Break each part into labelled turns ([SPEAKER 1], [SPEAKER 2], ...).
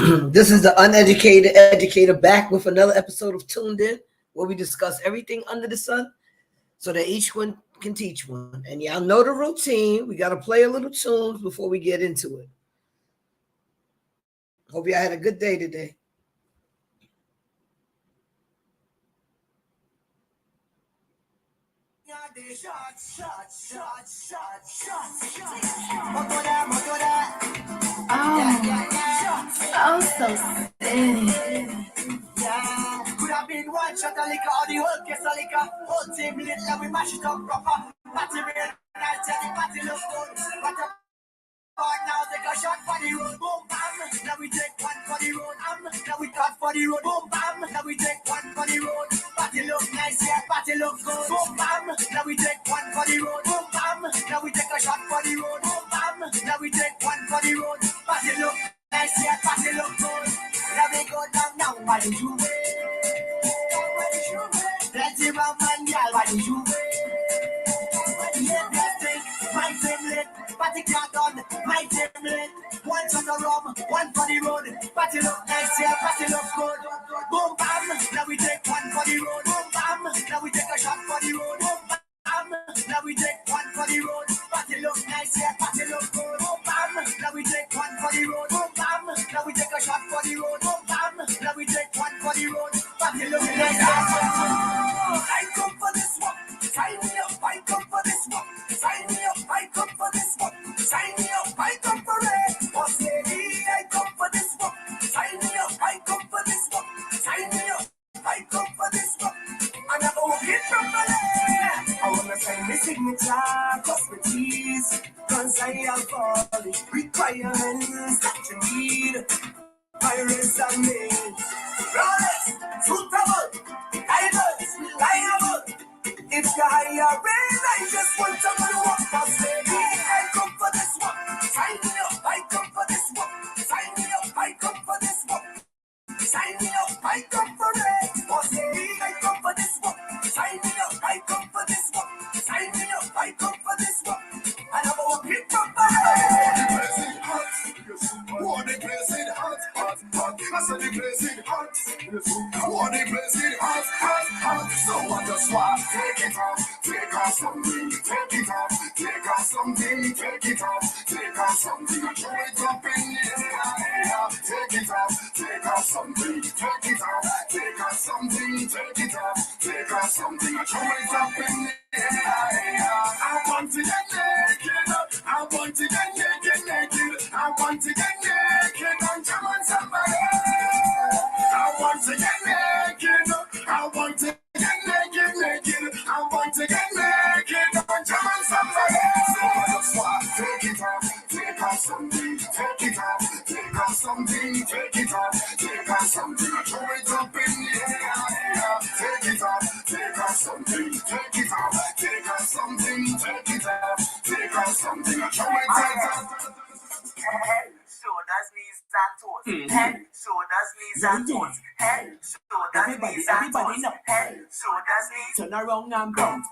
[SPEAKER 1] This is the uneducated educator back with another episode of Tuned In, where we discuss everything under the sun so that each one can teach one. And y'all know the routine. We got to play a little tunes before we get into it. Hope y'all had a good day today.
[SPEAKER 2] Oh, so silly.
[SPEAKER 3] Yeah, could have been one shot of liquor or the whole case of liquor. Whole team lit like we mash it up proper. Party real nice, yeah, the party look good. But the part now take a shot for the road. Boom bam, now we take one for the road. Now we cut for the road. Boom bam, now we take one for the road. Party look nice, yeah, party look good. Boom bam, now we take one for the road. Boom bam, now we take a shot for the road. Boom bam, now we take one for the road. Party look nice, yeah, party look good. Now we go down, why did you wait? Plenty of man, girl, why did you wait? Yeah, blessing, my team lit, party can't done, my team lit. One shot of rum, one for the road. Party look nice, yeah, party look good. Boom bam, now we take one for the road. Boom bam, now we take a shot for the road. Boom bam, now we take one for the road. Party look nice, yeah, party look good. Boom bam, now we take one for the road. Boom bam, now we take a shot for the road. Boom bam, now we take one for the road. Party look nice, yeah. I come for this one. Sign me up, I come for this one. Sign me up, I come for this one. Sign me up, I come for it. Boss lady, I come for this one. Sign me up, I come for this one. Sign me up, I come for this one. And I'm walking from my leg. I wanna sign my signature, cross my T's. Cause I have all the requirements that you need. Pirates and me. Rolex, suitable, divers, reliable. If you're hiring, I just want someone to walk past me. I come for this one. Sign me up, I come for this one. Sign me up, I come for this one. Sign me up, I come for it. Boss lady, I come for this one. Sign me up, I come for this one. Sign me up, I come for this one. And I'm walking from my
[SPEAKER 4] What the place in hot, hot, hot. I said the place in hot. What the place in hot, hot, hot. So I just want take it off, take off something, take it off, take off something, take it off, take off something, and throw it up in the air. Take it off, take off something, take it off, take off something, take it off, take off something, and throw it up in the air. I want to get naked, I want to get naked, naked. I want to get naked and jam on somebody. I want to get naked. I want to get naked, naked. I want to get naked and jam on somebody. So I just want take it off, take off something, take it off, take off something, take it off, take off something, and throw it up in the air. Take it off, take off something, take it off, take off something, take it off, take off something, and throw it up.
[SPEAKER 3] head, shoulders, knees, and toes. Head, shoulders, knees, and toes. Head, shoulders, knees, and toes. Head, shoulders, knees.
[SPEAKER 5] Turn around and bounce.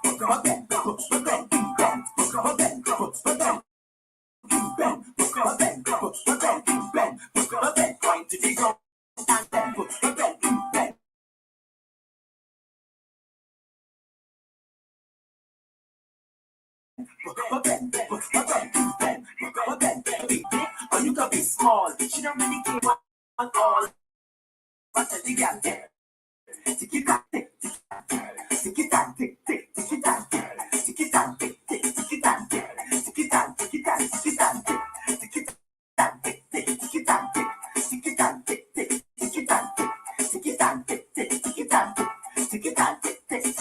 [SPEAKER 5] Or you can be small. She don't really care what all. But the girl there. Tick it tack, tick it tack, tick it tack, tick tick, tick it tack, tick it tack, tick tick, tick it tack, tick it tack, tick it tack, tick it tack, tick it tack, tick tick, tick it tack, tick it tack, tick tick, tick it tack, tick it tack, tick tick, tick it tack, tick it tack, tick tick,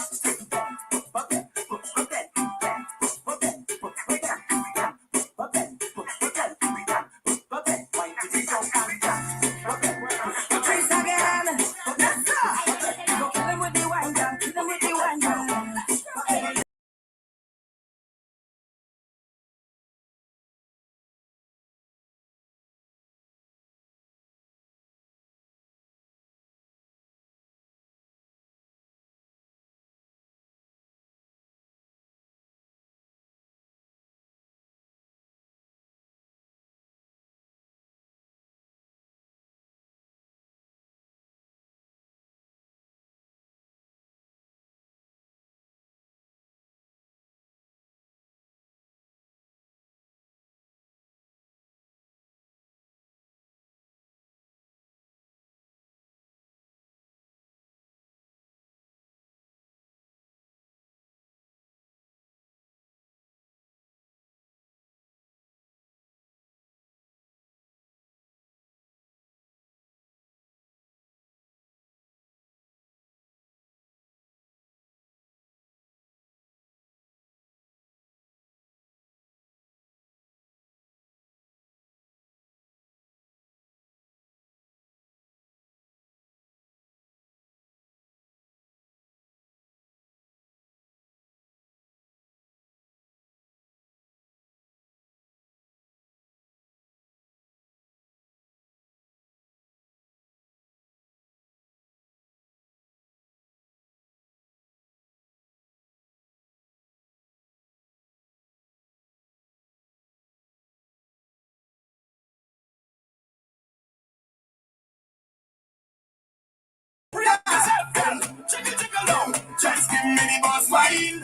[SPEAKER 4] in mini boss wine.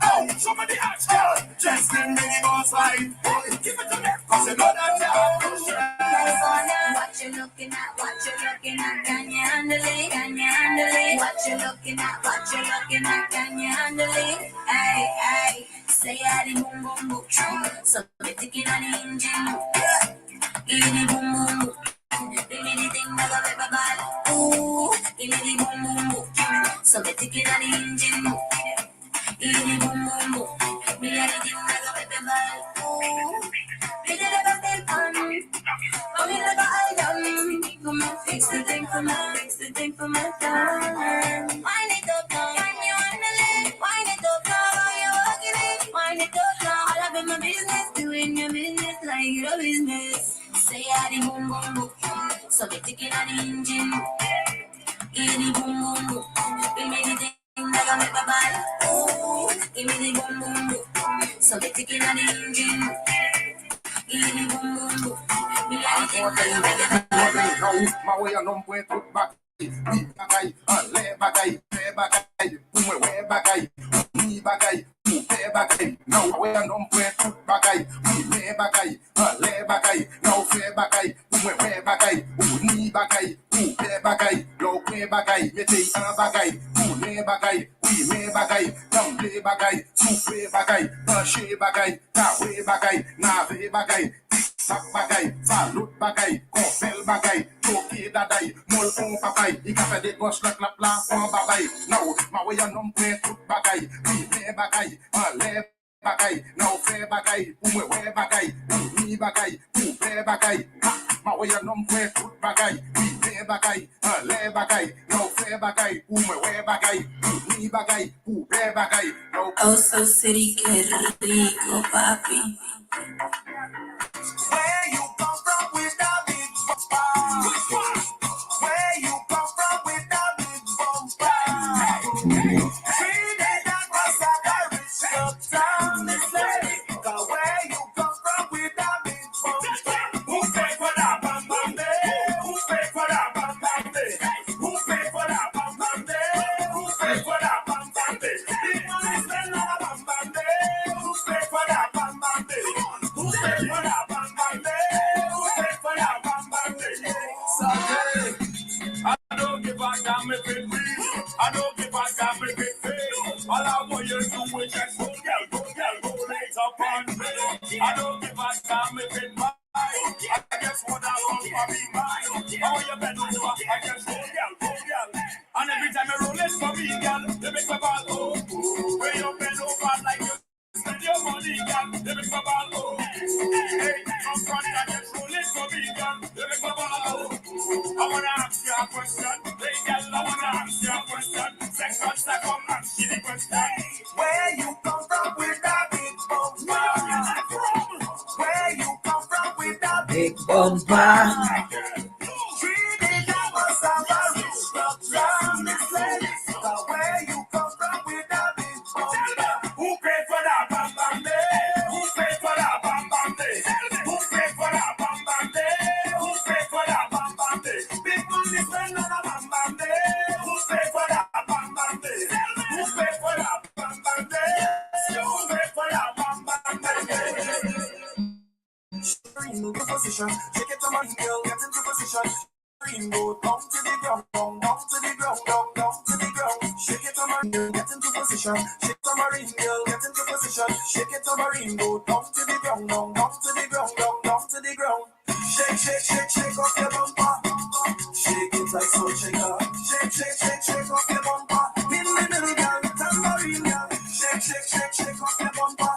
[SPEAKER 4] Oh, somebody ask her. Just in mini boss wine. Give it to me, cause you know that
[SPEAKER 2] What you looking at? What you looking at? Can you handle it? Can you handle it? What you looking at? What you looking at? Can you handle it? Hey, hey, say I the boom boom boom. So me thinking on the engine. Give me the boom boom boom. Give me the thing that got me bad. Ooh, give me the boom boom boom. So me thinking on the engine. Give me the boom boom boom. Me and the thing that got me bad. Ooh, me did never feel fun. I'm in like an item. Come on, fix the thing for me. Fix the thing for my time. Wind it up now. Can you handle it? Wind it up now. How you walking it? Wind it up now. All up in my business. Doing your business like your business. Say I the boom boom boom. So be ticking on the engine. Give me the boom boom boom. Give me the thing that got me bad. Ooh, give me the boom boom boom. So be ticking on the engine. Give me the boom boom boom. Me like the thing that got me bad.
[SPEAKER 4] My way on puesto back. Bagay, le bagay, pe bagay, we bagay, ni bagay, pe bagay. Now we are non puesto bagay, we bagay, le bagay, now fe bagay, we bagay, ni bagay, pe bagay, lo pe bagay, mete bagay, ne bagay, we me bagay, down le bagay, su pe bagay, she bagay, na we bagay, na ve bagay. Sak bagay, salut bagay, confel bagay, toki daday, mol on papay, ikape de gos la klap la on babay. Now, ma way a nom pre tout bagay, we bagay, le bagay, now fe bagay, we bagay, ni bagay, pe bagay. Ma way a nom pre tout bagay, we bagay, le bagay, now fe bagay, we bagay, ni bagay, pe bagay.
[SPEAKER 2] Oso City, que rico, papi.
[SPEAKER 3] Where you come from with the big bumper? Where you come from with the big bumper? Treated that was a very short time, this lady. Cause where you come from with the big bumper?
[SPEAKER 4] Who pay for that bam bam day? Who pay for that bam bam day? Who pay for that bam bam day? Who pay for that bam bam day? Big money spend on a bam bam day. Who pay for that bam bam day? Who pay for that bam bam day? Who pay for that bam bam day? Sunday, I don't give a damn if it real. I don't give a damn if it fake. All I want you to do is just go later upon me. I don't give a damn if it mine. I just want that one for me mine. I want you bend over. I just go girl. And every time you roll it for me, girl, you make my ball go. When you bend over like you spend your money, girl, you make my ball go. Hey, I'm front and just roll it for me, girl, you make my ball go. I wanna ask you a question. Hey, girl, I wanna ask you a question. Second, come answer the question.
[SPEAKER 3] Where you come from with the big bumper? Where you come from with the big
[SPEAKER 1] Big bumper.
[SPEAKER 3] treated that was a very short time, this lady. Cause where you come from with the big bumper?
[SPEAKER 4] Who paid for that bam bam day? Who paid for that bam bam day? Who paid for that bam bam day? Who paid for that bam bam day?
[SPEAKER 3] Big money spend on a bam bam day.
[SPEAKER 4] Who paid for that bam bam day? Who paid for that bam bam day? Who paid for that bam bam day?
[SPEAKER 3] Move your position, shake it to my girl, get into position. Go down to the ground, down to the ground, down to the ground. Shake it to my girl, get into position. Shake to marine girl, get into position. Shake it to marine, go down to the ground, down to the ground, down to the ground. Shake off your bumper. Shake it like so shaker. Shake off your bumper. In the middle, girl, tambourine girl. Shake off your bumper.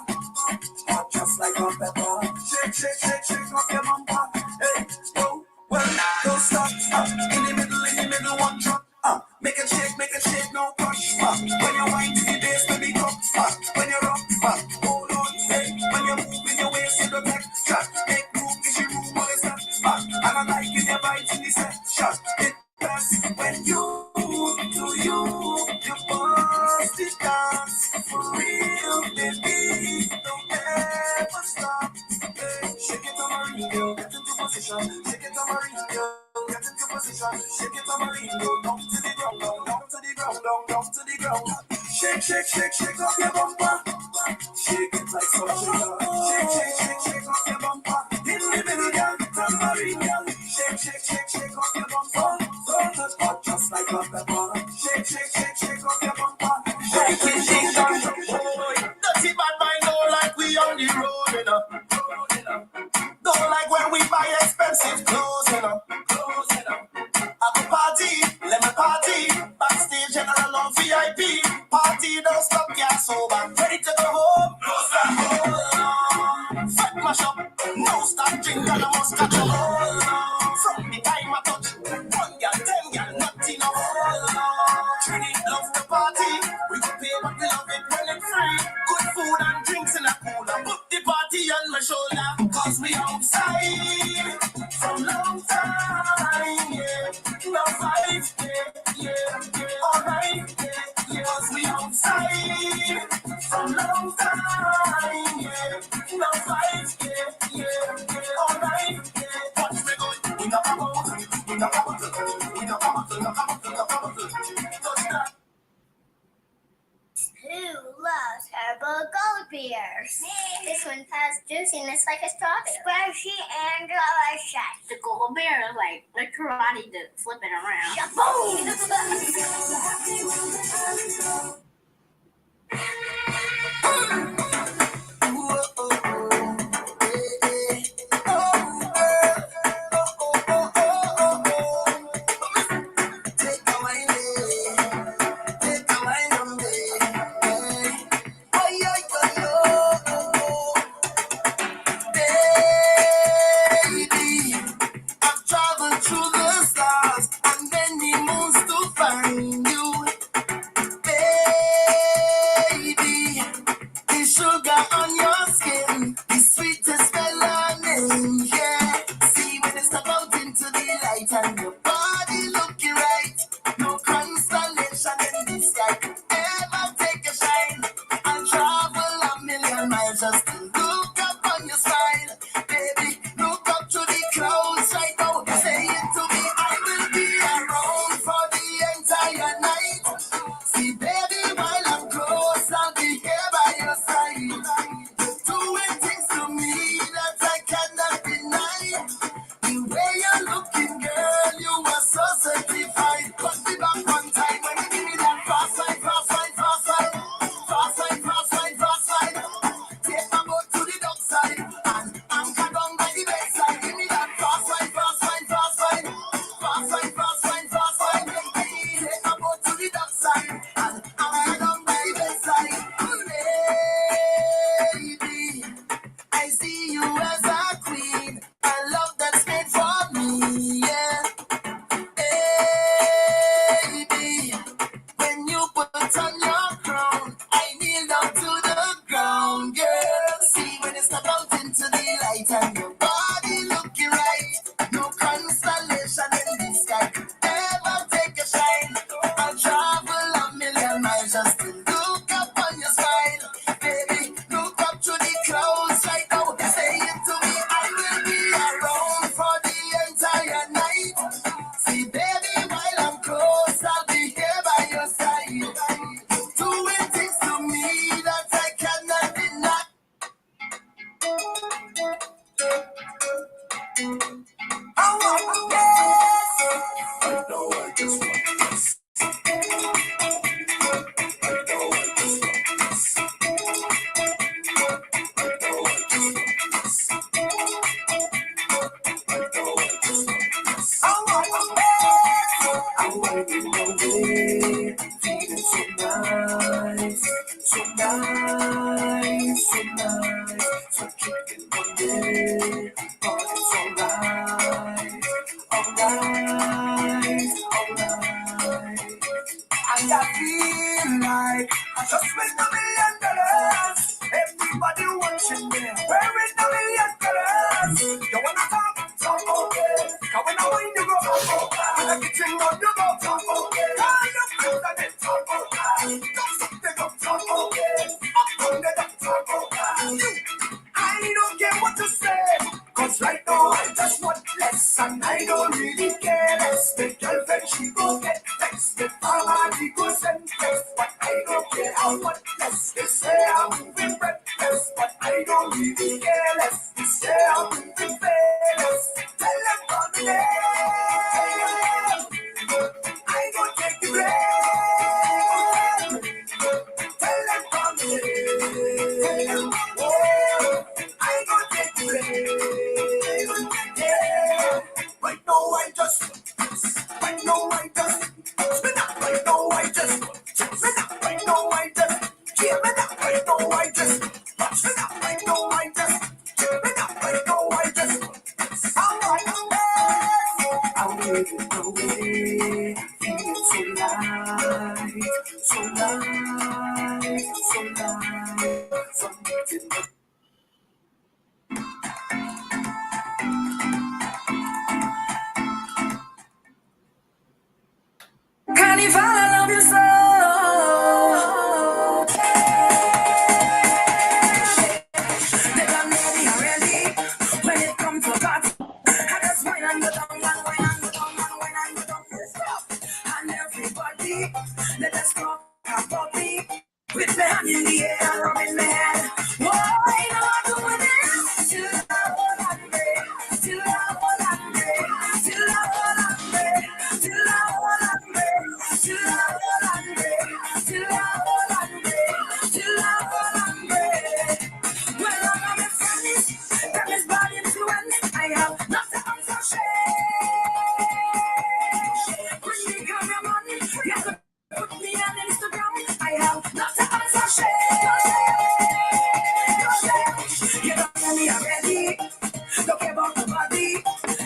[SPEAKER 3] Hot just like a pepper. Shake off your bumper. Hey, go, well, don't stop. In the middle, one drop. Make a shake, no crush. When you wind to the bass, baby, go. When you rock, hold on. Hey, when you move in your waist, you don't take shot. Make move, is your room, what is that? And I like it, your vibes in the set. Shot it best when you do you bust it dance for real, baby. Don't ever stop. Hey, shake it on marine, girl, get into position. Shake it on marine, girl, get into position. Shake it on marine, girl, down to the ground, down to the ground, down to the ground.
[SPEAKER 5] shake, shake, shake up your bumper. Shake it like such a shake, shake, shake, shake up your bumper. In the middle, girl, tambourine, girl. Shake, shake, shake, shake up your bumper. Don't touch hot just like a pepper. Shake, shake, shake, shake up your bumper. Shake it, shake it, dirty bad mind don't like we on the road, you know. Don't like when we buy expensive clothes, you know. Have a party, let me party. Backstage, general on VIP. Party, don't stop, get sober. Ready to go home, no stop, hold on. Fat mash up, no stop, drink, and I must catch a hold on. From the time I touch, 1 girl, 10 girl, nothing, no hold on. Trinity love the party, we can pay but we love it when it's free. Good food and drinks in a cooler. Put the party on my shoulder, cause we outside from long time, yeah. No fight, yeah, alright, yeah, cause we outside from long time, yeah. No fight, yeah, alright, yeah. Watch me go, we not come out, we not come out, we not come out, we not come out, we not come out.
[SPEAKER 6] Who loves herbal gold beers? Me. This one has juiciness like a strawberry. Squishy and delicious.
[SPEAKER 7] The gold bear is like karate to flip it around.
[SPEAKER 5] I've traveled through the stars and many moons to find you, baby. The sugar on your skin, the sweetest melanin, yeah. See when you step out into the light and your body looking right. No constellation in the sky could ever take a shine. I'll travel 1,000,000 miles just to look up on your smile, baby. Look up to the clouds right now. Say it to me, I will be around for the entire night. See, baby, while I'm close, I'll be here by your side. Doing things to me that I cannot deny. The way you're looking, girl, you are so certified. Put me back one time when you give me that fast ride, fast ride, fast ride. Fast ride, fast ride, fast ride. Take my boat to the dock side and anchor down by the bedside. Give me that fast ride, fast ride, fast ride. Fast ride, fast ride, fast ride. Take my boat to the dock side and anchor down by the bedside. Baby, I see you as a queen, a love that's made for me, yeah. Baby, when you put on your crown, I kneel down to the ground, girl. See when you step out into the light and your body looking right. No constellation in the sky could ever take a shine. I'll travel 1,000,000 miles just to look up on your smile, baby. Look up to the clouds right now. Say it to me, I will be around for the entire night. See, baby, while I'm close, I'll be here by your side. Doing things to me that I cannot deny. I want this.
[SPEAKER 4] I know I just want this. I know I just want this. I know I just want this. I know I just want this.
[SPEAKER 5] I want I'm waiting all day, feeling so nice, so nice, so nice. So kicking one day, but it's alright, alright, alright. And I feel like I just win $1,000,000. Everybody watching me, wearing $1,000,000. You wanna talk? Talk okay. Cause when I win you go, when I get you on you go, talk okay. Kind of good at it, talk okay. Don't suck the up, talk okay. Up on the up, talk okay. I don't care what you say, cause right now I just want less, and I don't really care less. The girlfriend she go get text, the family go send text, but I don't care how
[SPEAKER 3] I don't really care less. Stay up and be fearless. Tell them on the name. I don't take the blame. Tell them on the name. Oh, I don't take the blame. Yeah. Right now I just, right now I just, spin up. Right now I just, spin up. Right now I just, yeah, spin up. Right now I just, spin up. Right now I just, spin up. Right now I just, alright. Away, away, feeling so light, so light, so light, something. Carnival, I love you so. They done know me already. When it comes to party, I just wine and go down, and wine and go down, and wine and go down. Stop. And everybody, let us talk about me. With my hand in the air, rubbing my head. Whoa, I know I'm doing it. Till I hold on, babe. Till I hold on, babe. Till I hold on, babe. Till I hold on, babe. Till I hold on, babe. Till I hold on, babe. Till I hold on, babe. Well, I'm a friend, that is bad influence. I have nothing to share. Bring me cameraman, you can put me on Instagram. I have nothing to share. You don't know me already. Don't care about nobody.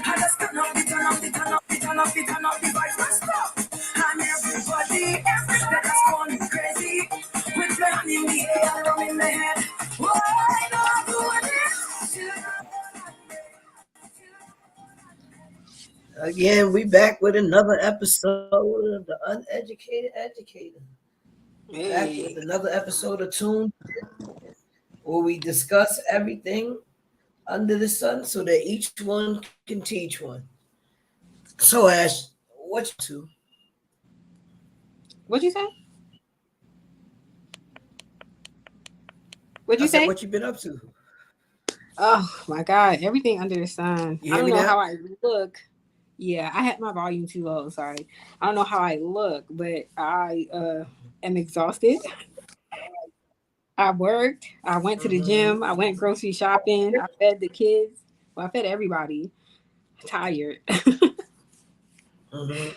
[SPEAKER 3] I just turn up the vibes, my stuff. And everybody, that has gone crazy. With my hand in the air, rum in the head. Oh, I know I'm doing it.
[SPEAKER 1] Again, we back with another episode of the Uneducated Educator. Back with another episode of Tune, where we discuss everything under the sun so that each one can teach one. So, Ash, what you to?
[SPEAKER 8] What'd you say? What'd you say?
[SPEAKER 1] What you been up to?
[SPEAKER 8] Oh my God, everything under the sun.
[SPEAKER 1] You
[SPEAKER 8] I
[SPEAKER 1] hear
[SPEAKER 8] don't
[SPEAKER 1] me
[SPEAKER 8] know
[SPEAKER 1] now?
[SPEAKER 8] how I look. Yeah, I had my volume too low. Sorry. I don't know how I look, but I am exhausted. I worked. I went to the gym. I went grocery shopping. I fed the kids. Well, I fed everybody. Tired.
[SPEAKER 1] Mhm.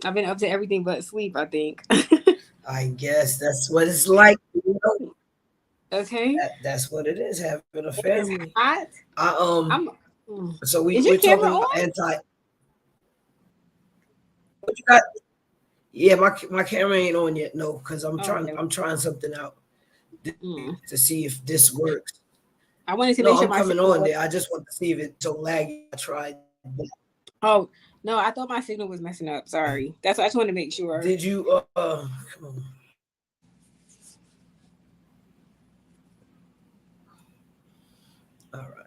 [SPEAKER 8] I've been up to everything but sleep, I think.
[SPEAKER 1] I guess that's what it's like. You know?
[SPEAKER 8] Okay.
[SPEAKER 1] That's what it is, having a family.
[SPEAKER 8] Hot.
[SPEAKER 1] So
[SPEAKER 8] Is
[SPEAKER 1] we're
[SPEAKER 8] your camera
[SPEAKER 1] talking about
[SPEAKER 8] on?
[SPEAKER 1] anti. What you got? Yeah, my camera ain't on yet. No, because I'm trying something out to see if this works.
[SPEAKER 8] I wanted to
[SPEAKER 1] No,
[SPEAKER 8] make sure
[SPEAKER 1] I'm
[SPEAKER 8] my
[SPEAKER 1] coming
[SPEAKER 8] signal
[SPEAKER 1] on
[SPEAKER 8] was-
[SPEAKER 1] there. I just want to see if it's so laggy. I tried.
[SPEAKER 8] Oh no, I thought my signal was messing up. Sorry. That's why I just wanted to make sure.
[SPEAKER 1] Did you? Come on. All right.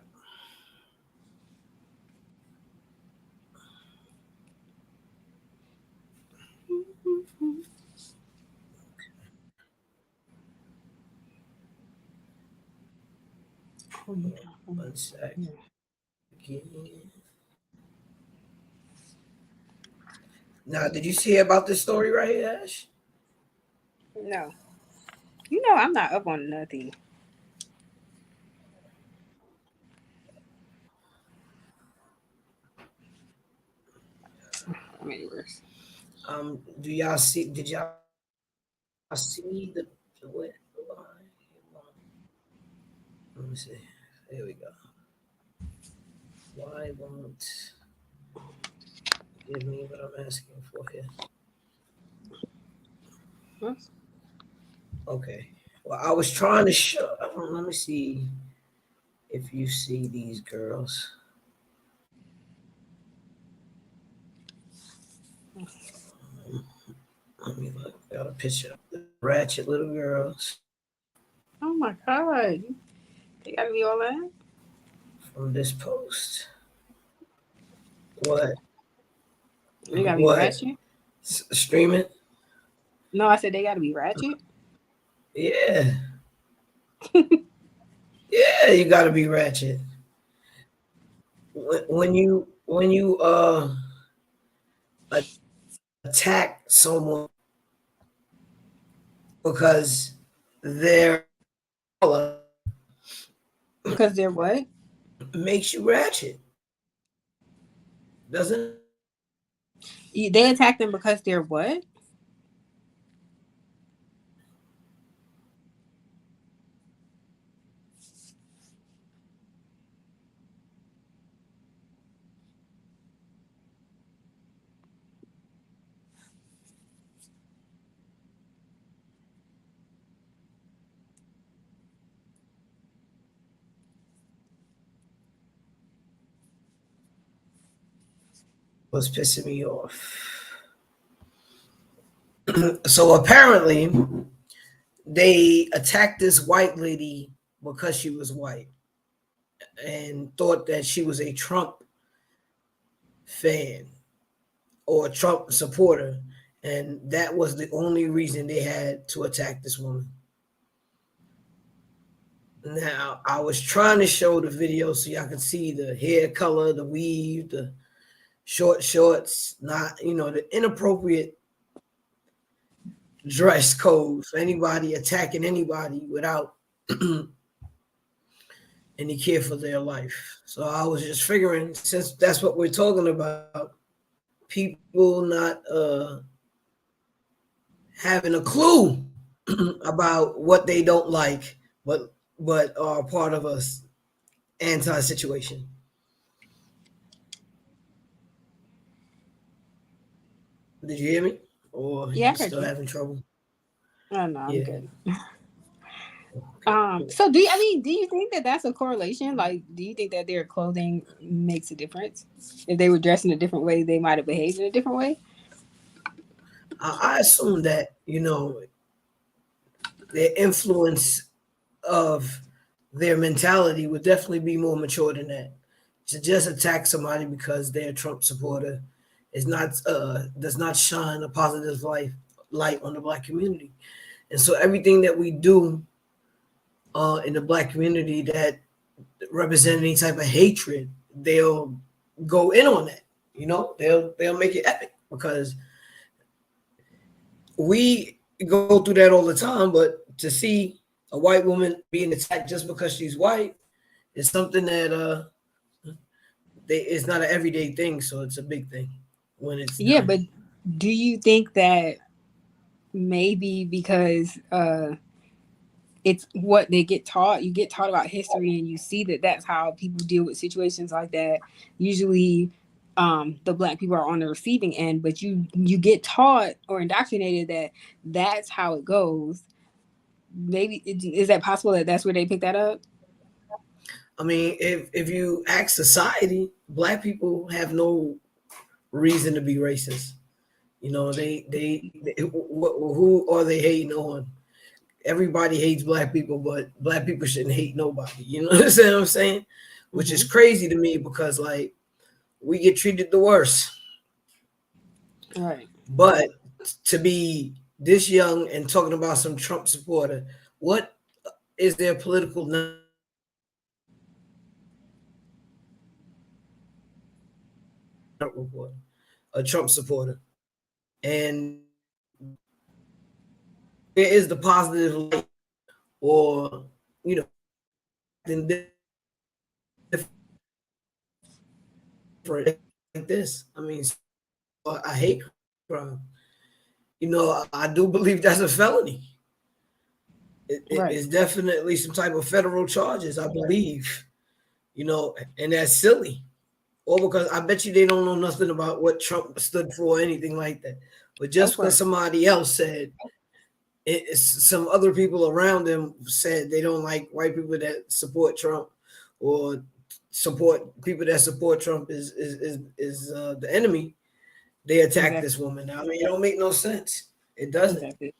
[SPEAKER 1] One sec. Now, did you see about this story right here, Ash?
[SPEAKER 8] No. You know I'm not up on nothing. I'm worse.
[SPEAKER 1] Do y'all see? Did y'all see the what? Let me see. There we go. Why won't give me what I'm asking for here?
[SPEAKER 8] What?
[SPEAKER 1] Okay. Well, I was trying to show. Let me see if you see these girls. Let me look. Got a picture of the ratchet little girls
[SPEAKER 8] Oh my God. They gotta be all that?
[SPEAKER 1] from this post. What?
[SPEAKER 8] They gotta be
[SPEAKER 1] What?
[SPEAKER 8] ratchet?
[SPEAKER 1] Streaming?
[SPEAKER 8] No, I said they gotta be ratchet.
[SPEAKER 1] Yeah. Yeah, you got to be ratchet. When you attack someone because they're color,
[SPEAKER 8] Because they're what?
[SPEAKER 1] makes you ratchet, doesn't it?
[SPEAKER 8] They attack them because they're what?
[SPEAKER 1] Was pissing me off. So apparently, they attacked this white lady because she was white and thought that she was a Trump fan or a Trump supporter. And that was the only reason they had to attack this woman. Now, I was trying to show the video so y'all could see the hair color, the weave, the short shorts, not, the inappropriate dress code for anybody attacking anybody without any care for their life. So I was just figuring, since that's what we're talking about, people not having a clue about what they don't like, but are part of a anti-situation. Did you hear me? Or
[SPEAKER 8] Yeah, I
[SPEAKER 1] you
[SPEAKER 8] heard
[SPEAKER 1] still
[SPEAKER 8] you.
[SPEAKER 1] having trouble?
[SPEAKER 8] Oh no, I'm
[SPEAKER 1] Yeah.
[SPEAKER 8] good.
[SPEAKER 1] Cool.
[SPEAKER 8] So do you think that that's a correlation? Like, do you think that their clothing makes a difference? If they were dressed in a different way, they might have behaved in a different way.
[SPEAKER 1] I assume that, their influence of their mentality would definitely be more mature than that. To just attack somebody because they're a Trump supporter is not does not shine a positive light on the black community. And so everything that we do in the black community that represent any type of hatred, they'll go in on that. They'll make it epic because we go through that all the time. But to see a white woman being attacked just because she's white is something that it's not an everyday thing. So it's a big thing when it's
[SPEAKER 8] Yeah,
[SPEAKER 1] done.
[SPEAKER 8] but do you think that maybe because it's what they get taught, you get taught about history and you see that that's how people deal with situations like that. Usually the black people are on the receiving end, but you get taught or indoctrinated that that's how it goes. Maybe is that possible that that's where they pick that up?
[SPEAKER 1] I mean, if you ask society, black people have no reason to be racist. Who are they hating on? Everybody hates black people, but black people shouldn't hate nobody. You know what I'm saying? Which is crazy to me because like we get treated the worst.
[SPEAKER 8] All right.
[SPEAKER 1] But to be this young and talking about some Trump supporter, what is their political report? A Trump supporter, and where is the positive light, or then different like this? I mean, I hate crime. I do believe that's a felony.
[SPEAKER 8] Right.
[SPEAKER 1] It's definitely some type of federal charges, I believe. And that's silly. Or because I bet you they don't know nothing about what Trump stood for or anything like that. But just because somebody else said some other people around them said they don't like white people that support Trump or support people that support Trump is the enemy, they attack this woman. I mean, it don't make no sense. It doesn't.
[SPEAKER 8] Exactly.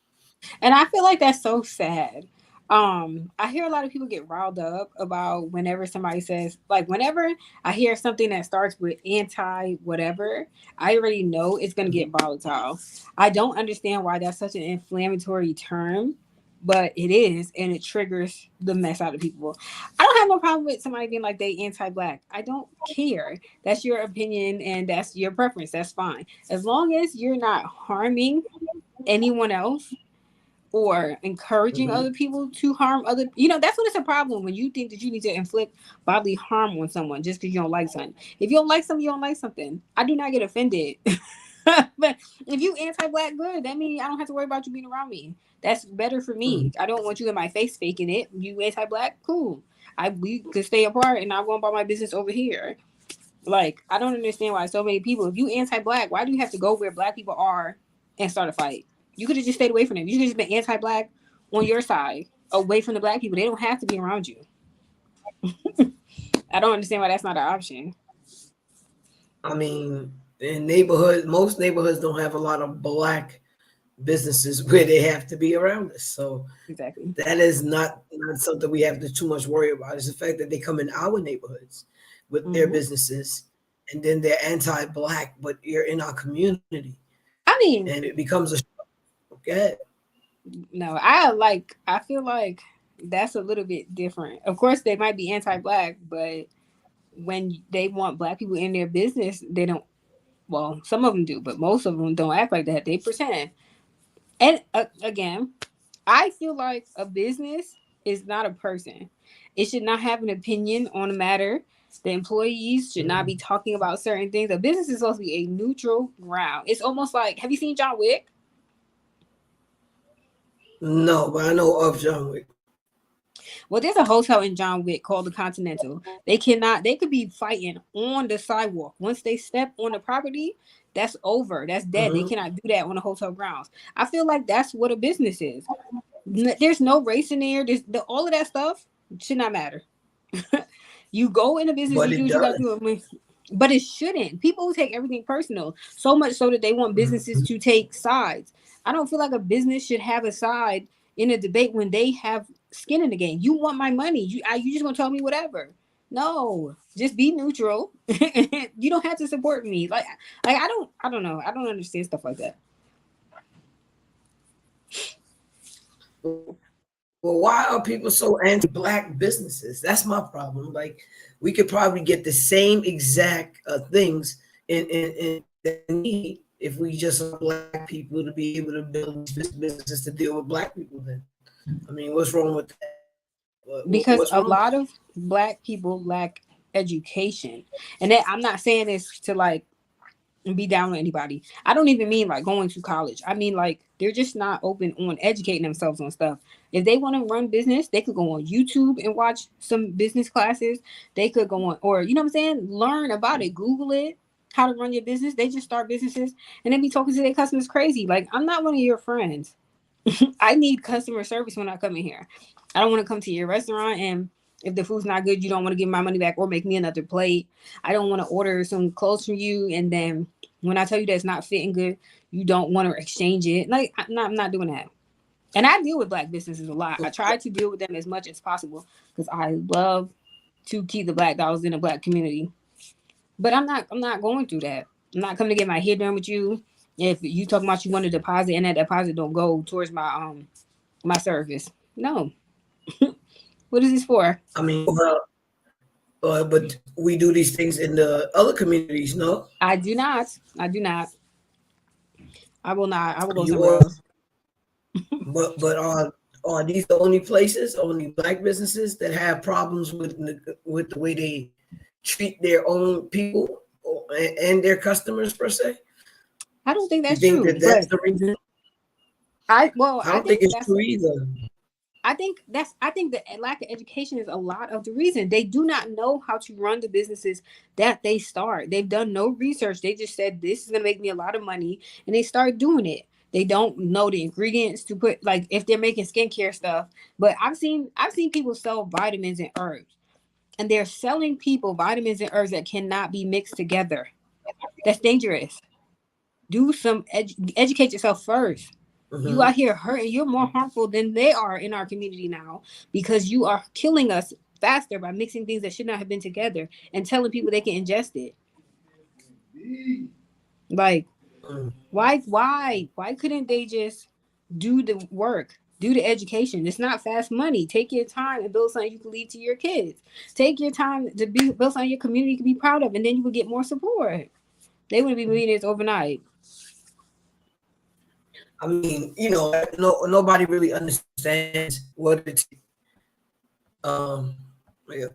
[SPEAKER 8] And I feel like that's so sad. I hear a lot of people get riled up about whenever somebody says, like, whenever I hear something that starts with anti whatever, I already know it's going to get volatile. I don't understand why that's such an inflammatory term but it is, and it triggers the mess out of people. I don't have no problem with somebody being like they anti-black. I don't care. That's your opinion and that's your preference. That's fine. As long as you're not harming anyone else or encouraging
[SPEAKER 1] Mhm.
[SPEAKER 8] other people to harm other, that's when it's a problem, when you think that you need to inflict bodily harm on someone just because you don't like something. If you don't like something, you don't like something. I do not get offended. But if you anti-black, good. That means I don't have to worry about you being around me. That's better for me. I don't want you in my face faking it. You anti-black, cool. We could stay apart and I'll go about my business over here. Like, I don't understand why so many people, if you anti-black, why do you have to go where black people are and start a fight? You could have just stayed away from them. You could have just been anti-black on your side, away from the black people. They don't have to be around you. I don't understand why that's not an option.
[SPEAKER 1] I mean, most neighborhoods don't have a lot of black businesses where they have to be around us. So
[SPEAKER 8] Exactly.
[SPEAKER 1] that is not something we have to too much worry about. It's the fact that they come in our neighborhoods with their businesses and then they're anti-black, but you're in our community.
[SPEAKER 8] I mean,
[SPEAKER 1] And it becomes a okay.
[SPEAKER 8] no, I feel like that's a little bit different. Of course, they might be anti-black, but when they want black people in their business, they don't. Well, some of them do, but most of them don't act like that. They pretend. And again, I feel like a business is not a person. It should not have an opinion on a matter. The employees should not be talking about certain things. A business is supposed to be a neutral ground. It's almost like, have you seen John Wick?
[SPEAKER 1] No, but I know of John Wick.
[SPEAKER 8] Well, there's a hotel in John Wick called the Continental. They could be fighting on the sidewalk. Once they step on the property, that's over. That's dead. They cannot do that on the hotel grounds. I feel like that's what a business is. There's no race in there. All of that stuff should not matter. You go in a business,
[SPEAKER 1] But
[SPEAKER 8] you do
[SPEAKER 1] it
[SPEAKER 8] what you got
[SPEAKER 1] does.
[SPEAKER 8] to do. But it shouldn't. People take everything personal, so much so that they want businesses to take sides. I don't feel like a business should have a side in a debate when they have skin in the game. You want my money. You just gonna tell me whatever. No, just be neutral. You don't have to support me. Like I don't know. I don't understand stuff like that.
[SPEAKER 1] Well, why are people so anti-black businesses? That's my problem. Like, we could probably get the same exact things in need if we just allow black people to be able to build these businesses to deal with black people. Then, I mean, what's wrong with that?
[SPEAKER 8] Because
[SPEAKER 1] What's
[SPEAKER 8] a
[SPEAKER 1] wrong?
[SPEAKER 8] lot of black people lack education, and that I'm not saying this to like be down on anybody. I don't even mean like going to college. I mean like they're just not open on educating themselves on stuff. If they want to run business, they could go on YouTube and watch some business classes. They could go on, or you know what I'm saying, learn about it, Google it, how to run your business. They just start businesses and they be talking to their customers crazy. Like, I'm not one of your friends. I need customer service when I come in here. I don't want to come to your restaurant and if the food's not good, you don't want to give my money back or make me another plate. I don't want to order some clothes from you, and then when I tell you that's not fitting good, you don't want to exchange it. Like, I'm not doing that. And I deal with black businesses a lot. I try to deal with them as much as possible because I love to keep the black dollars in the black community. But I'm not going through that. I'm not coming to get my hair done with you. If you talking about you want a deposit and that deposit don't go towards my service, no. What is this for?
[SPEAKER 1] I mean, but we do these things in the other communities, no?
[SPEAKER 8] I do not. I will not. I will go
[SPEAKER 1] You
[SPEAKER 8] somewhere
[SPEAKER 1] are,
[SPEAKER 8] else.
[SPEAKER 1] but are these the only places, only black businesses that have problems with the way they treat their own people and their customers per se?
[SPEAKER 8] I don't think
[SPEAKER 1] You
[SPEAKER 8] that's
[SPEAKER 1] think
[SPEAKER 8] true.
[SPEAKER 1] that's the reason?
[SPEAKER 8] I
[SPEAKER 1] don't think it's true either.
[SPEAKER 8] I think the lack of education is a lot of the reason. They do not know how to run the businesses that they start. They've done no research. They just said this is gonna make me a lot of money, and they start doing it. They don't know the ingredients to put, like if they're making skincare stuff. But I've seen people sell vitamins and herbs, and they're selling people vitamins and herbs that cannot be mixed together. That's dangerous. Do some educate yourself first. You out here hurting. You're more harmful than they are in our community now because you are killing us faster by mixing things that should not have been together and telling people they can ingest it. Like, why couldn't they just do the work? Do the education. It's not fast money. Take your time and build something you can leave to your kids. Take your time to build something your community can be proud of, and then you will get more support. They wouldn't be millionaires overnight.
[SPEAKER 1] I mean, you know, nobody really understands what it's. Yeah,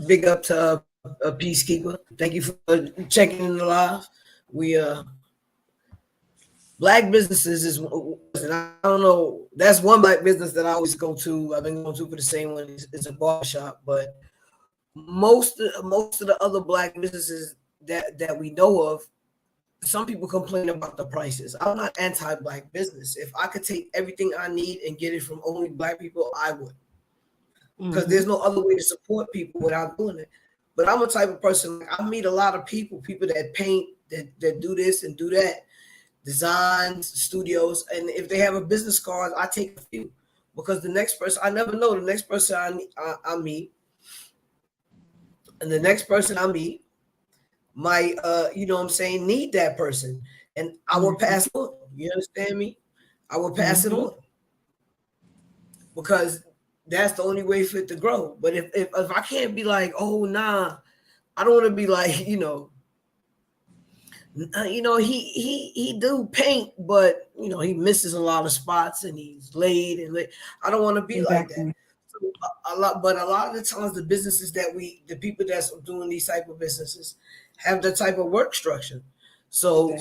[SPEAKER 1] big up to a Peacekeeper. Thank you for checking in the live. We black businesses is, and I don't know, that's one black business that I always go to. I've been going to for the same one. It's a barbershop, but most of the other black businesses that we know of, some people complain about the prices. I'm not anti-black business. If I could take everything I need and get it from only black people, I would. Because there's no other way to support people without doing it. But I'm a type of person, I meet a lot of people that paint, that do this and do that, designs, studios, and if they have a business card, I take a few. Because the next person, I never know, the next person I meet, and the next person I meet might, you know what I'm saying, need that person. And I will pass it on. You understand me? I will pass it on. Because that's the only way for it to grow. But if I can't be like, oh nah, I don't want to be like, you know, he do paint, but you know he misses a lot of spots and he's laid and late. I don't want to be like that. So a lot of the times the businesses the people that's doing these type of businesses have the type of work structure. So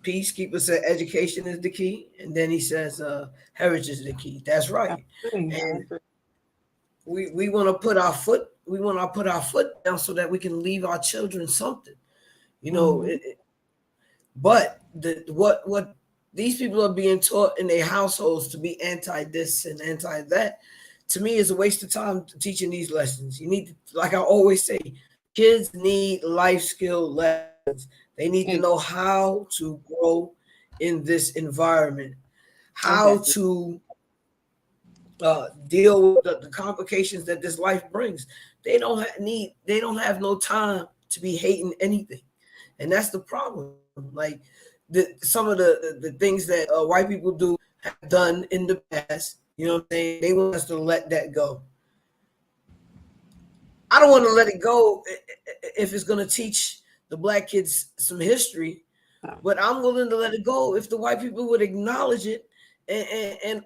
[SPEAKER 1] Peacekeeper said education is the key, and then he says heritage is the key. That's right. And we want to put our foot down so that we can leave our children something, you know. But what these people are being taught in their households to be anti this and anti that, to me, is a waste of time teaching these lessons. You need to, like I always say, kids need life skill lessons. They need to know how to grow in this environment, how to deal with the complications that this life brings. They don't have no time to be hating anything, and that's the problem. Like some of the things that white people have done in the past, you know what I'm saying? They want us to let that go. I don't want to let it go if it's going to teach the black kids some history, but I'm willing to let it go if the white people would acknowledge it and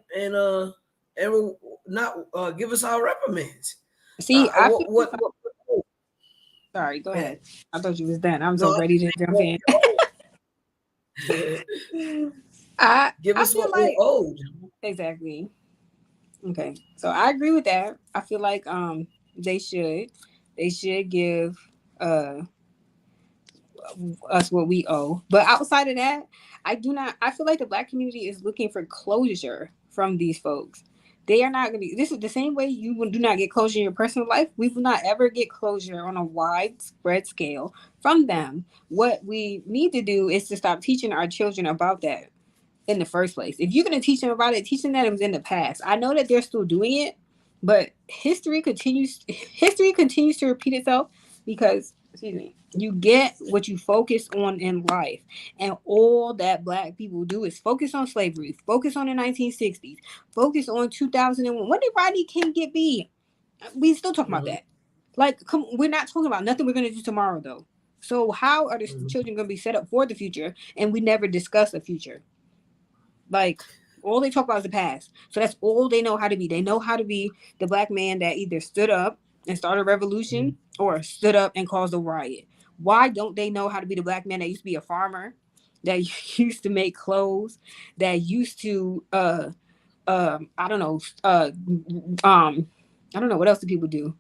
[SPEAKER 1] not give us our reprimands.
[SPEAKER 8] See, sorry, go ahead. I thought you was done. I'm so ready to jump in.
[SPEAKER 1] Give us what we're owed.
[SPEAKER 8] Exactly. Okay, so I agree with that. I feel like they should give us what we owe. But outside of that, I feel like the black community is looking for closure from these folks. They are not going to be, this is the same way you do not get closure in your personal life. We will not ever get closure on a widespread scale from them. What we need to do is to stop teaching our children about that in the first place. If you're going to teach them about it, teach them that it was in the past. I know that they're still doing it, but history continues to repeat itself because, you get what you focus on in life. And all that black people do is focus on slavery, focus on the 1960s, focus on 2001. When did Rodney King get beat? We still talking about that. Like, we're not talking about nothing we're going to do tomorrow, though. So how are the children going to be set up for the future? And we never discuss the future. Like, all they talk about is the past. So that's all they know how to be. They know how to be the black man that either stood up and started a revolution or stood up and caused a riot. Why don't they know how to be the black man that used to be a farmer, that used to make clothes, that used to I don't know what else do people do?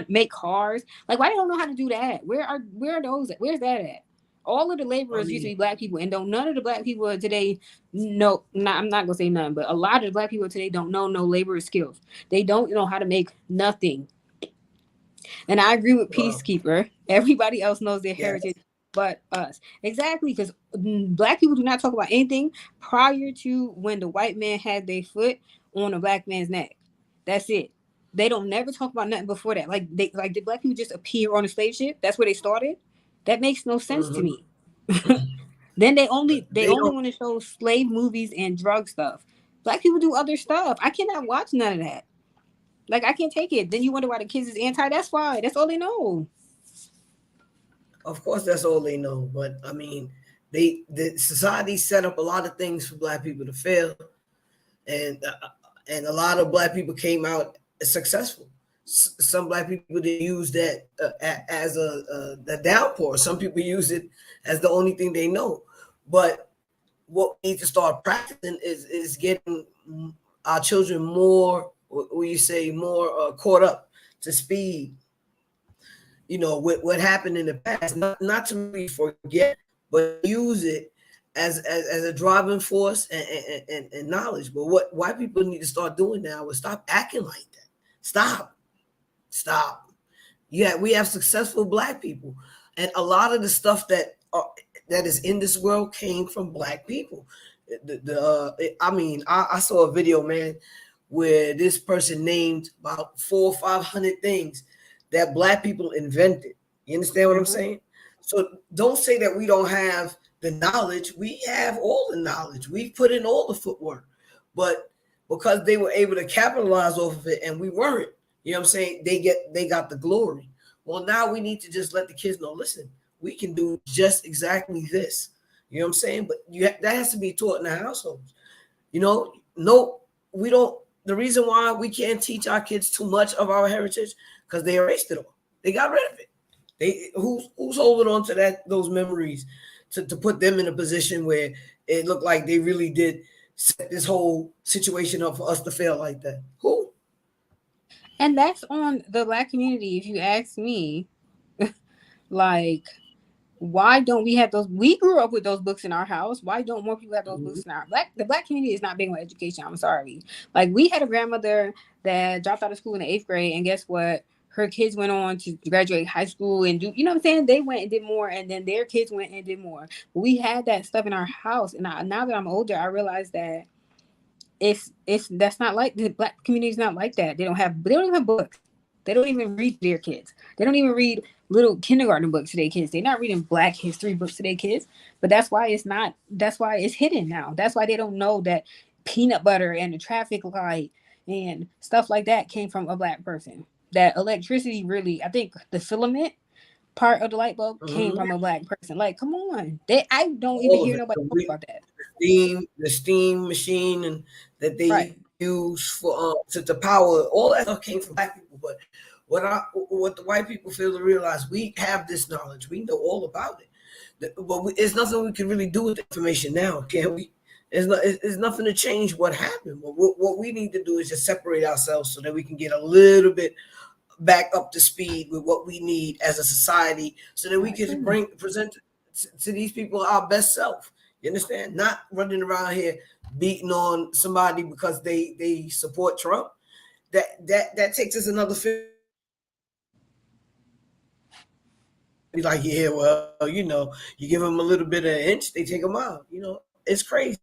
[SPEAKER 8] Make cars. Like, why they don't know how to do that? Where are those at? Where's that at? All of the laborers used to be black people, and none of the black people today I'm not gonna say none, but a lot of the black people today don't know no labor skills. They don't know how to make nothing. And I agree with Peacekeeper. Everybody else knows their heritage but us. Exactly, because black people do not talk about anything prior to when the white man had their foot on a black man's neck. That's it. They don't never talk about nothing before that. Like the black people just appear on a slave ship. That's where they started. That makes no sense to me. Then they only
[SPEAKER 1] They don't.
[SPEAKER 8] want to show slave movies and drug stuff. Black people do other stuff. I cannot watch none of that. Like, I can't take it. Then you wonder why the kids is anti. That's why. That's all they know.
[SPEAKER 1] Of course, that's all they know. But I mean, the society set up a lot of things for black people to fail, and a lot of black people came out successful. Some black people they use that as a downpour. Some people use it as the only thing they know. But what we need to start practicing is getting our children more, what you say, more caught up to speed. With what happened in the past, not to really forget, but use it as a driving force and knowledge. But what white people need to start doing now is stop acting like that. Stop. Yeah, we have successful black people, and a lot of the stuff that is in this world came from black people. I saw a video, man, where this person named about 400 or 500 things that black people invented. You understand what I'm saying? So don't say that we don't have the knowledge. We have all the knowledge. We've put in all the footwork, but because they were able to capitalize off of it and we weren't, you know what I'm saying? They got the glory. Well, now we need to just let the kids know, listen, we can do just exactly this. You know what I'm saying? But that has to be taught in the households. No, we don't. The reason why we can't teach our kids too much of our heritage, because they erased it all. They got rid of it. Who's holding on to those memories to put them in a position where it looked like they really did set this whole situation up for us to fail like that? Who?
[SPEAKER 8] And that's on the black community, if you ask me. Like, why don't we have those? We grew up with those books in our house. Why don't more people have those books in the black community is not big on education. I'm sorry. Like, we had a grandmother that dropped out of school in the 8th grade, and guess what? Her kids went on to graduate high school and do, you know what I'm saying? They went and did more, and then their kids went and did more. But we had that stuff in our house, and now that I'm older, I realize that that's not like the black community is not like that. They don't even have books. They don't even read their kids. They don't even read little kindergarten books to their kids. They're not reading Black history books to their kids. But that's why it's hidden now. That's why they don't know that peanut butter and the traffic light and stuff like that came from a black person. That electricity really, I think the filament part of the light bulb came from a black person. Like, come on. I don't even hear nobody talk about that.
[SPEAKER 1] The steam machine and that they use for to power, all that stuff came from black people. But what the white people fail to realize, we have this knowledge. We know all about it. But it's nothing we can really do with the information now, can we? It's nothing to change what happened. But what we need to do is just separate ourselves so that we can get a little bit back up to speed with what we need as a society, so that we can present to these people our best self. You understand? Not running around here beating on somebody because they support Trump. That takes us another be like, yeah, well, you give them a little bit of an inch, they take them out. It's crazy.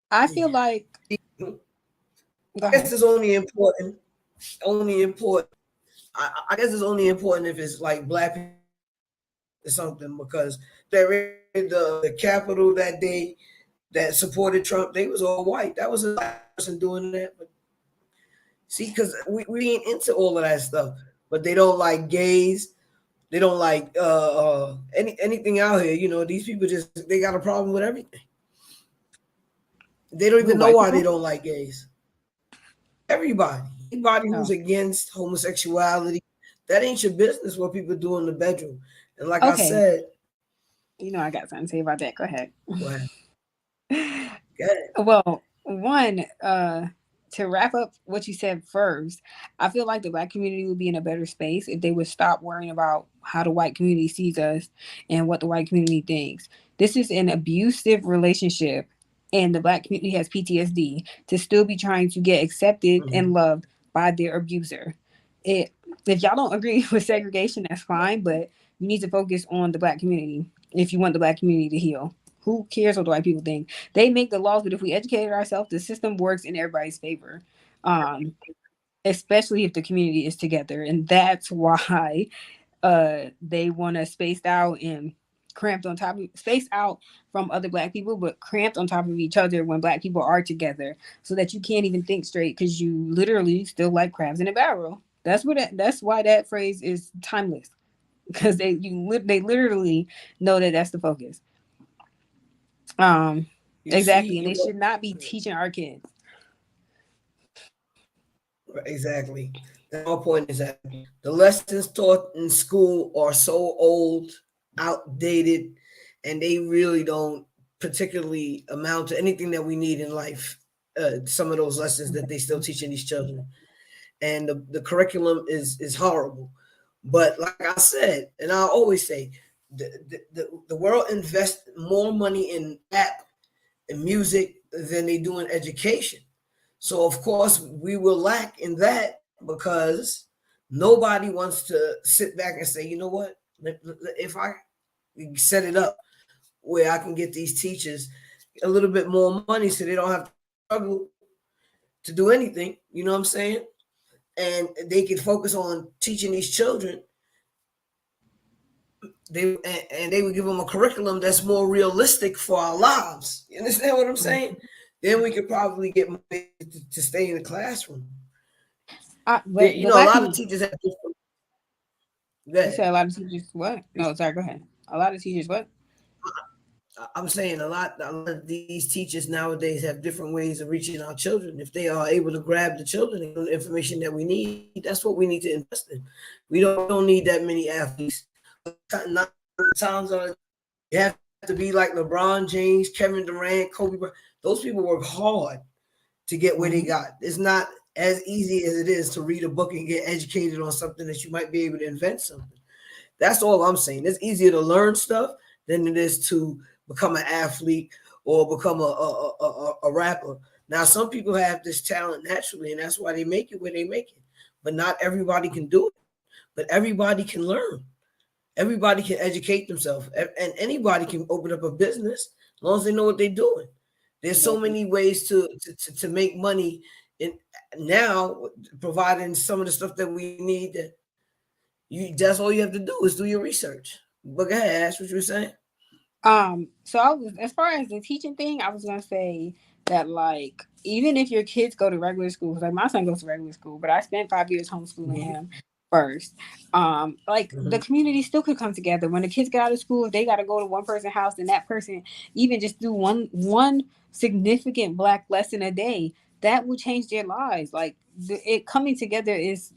[SPEAKER 8] I feel like
[SPEAKER 1] this is only important. I guess it's only important if it's like black people or something, because there is the Capitol that day that supported Trump. They was all white. That was a black person doing that. But see, because we ain't into all of that stuff. But they don't like gays. They don't like anything out here. These people they got a problem with everything. They don't even know why they don't like gays. Anybody who's against homosexuality, that ain't your business what people do in the bedroom. And like I said,
[SPEAKER 8] I got something to say about that. Go ahead.
[SPEAKER 1] Go ahead.
[SPEAKER 8] Well, one, to wrap up what you said first, I feel like the black community would be in a better space if they would stop worrying about how the white community sees us and what the white community thinks. This is an abusive relationship, and the black community has PTSD to still be trying to get accepted and loved by their abuser. If y'all don't agree with segregation, that's fine, but you need to focus on the black community if you want the black community to heal. Who cares what the white people think? They make the laws, but if we educate ourselves, the system works in everybody's favor, especially if the community is together. And that's why they want us spaced out and cramped on top of, spaced out from other Black people, but cramped on top of each other when Black people are together, so that you can't even think straight because you literally still like crabs in a barrel. That's why that phrase is timeless, because they literally know that that's the focus. Exactly, and they should not be teaching our kids.
[SPEAKER 1] Exactly. The whole point is that the lessons taught in school are so old, outdated, and they really don't particularly amount to anything that we need in life. Some of those lessons that they still teaching these children, and the curriculum is horrible. But like I said, and I always say, the world invests more money in rap and music than they do in education. So of course we will lack in that because nobody wants to sit back and say, you know what, if I set it up where I can get these teachers a little bit more money so they don't have to struggle to do anything, you know what I'm saying? And they can focus on teaching these children. They would give them a curriculum that's more realistic for our lives. You understand what I'm saying? Then we could probably get money to stay in the classroom.
[SPEAKER 8] But
[SPEAKER 1] you know, a lot of teachers have different.
[SPEAKER 8] You said a lot of teachers what? No, sorry, go ahead. A lot of teachers what?
[SPEAKER 1] I'm saying a lot of these teachers nowadays have different ways of reaching our children. If they are able to grab the children and the information that we need, that's what we need to invest in. We don't need that many athletes. Times you have to be like LeBron James, Kevin Durant, Kobe Bryant. Those people work hard to get where they got. It's not as easy as it is to read a book and get educated on something that you might be able to invent something. That's all I'm saying. It's easier to learn stuff than it is to become an athlete or become a rapper. Now, some people have this talent naturally, and that's why they make it where they make it. But not everybody can do it. But everybody can learn. Everybody can educate themselves, and anybody can open up a business as long as they know what they're doing. There's so many ways to make money in now, providing some of the stuff that we need. That's all you have to do is do your research. But go ahead, Ash, what you were saying.
[SPEAKER 8] So I was, as far as the teaching thing, I was gonna say that, like, even if your kids go to regular schools, like my son goes to regular school, but I spent 5 years homeschooling him first. The community still could come together when the kids get out of school. If they got to go to one person's house, and that person even just do one significant Black lesson a day, that will change their lives. Like it coming together is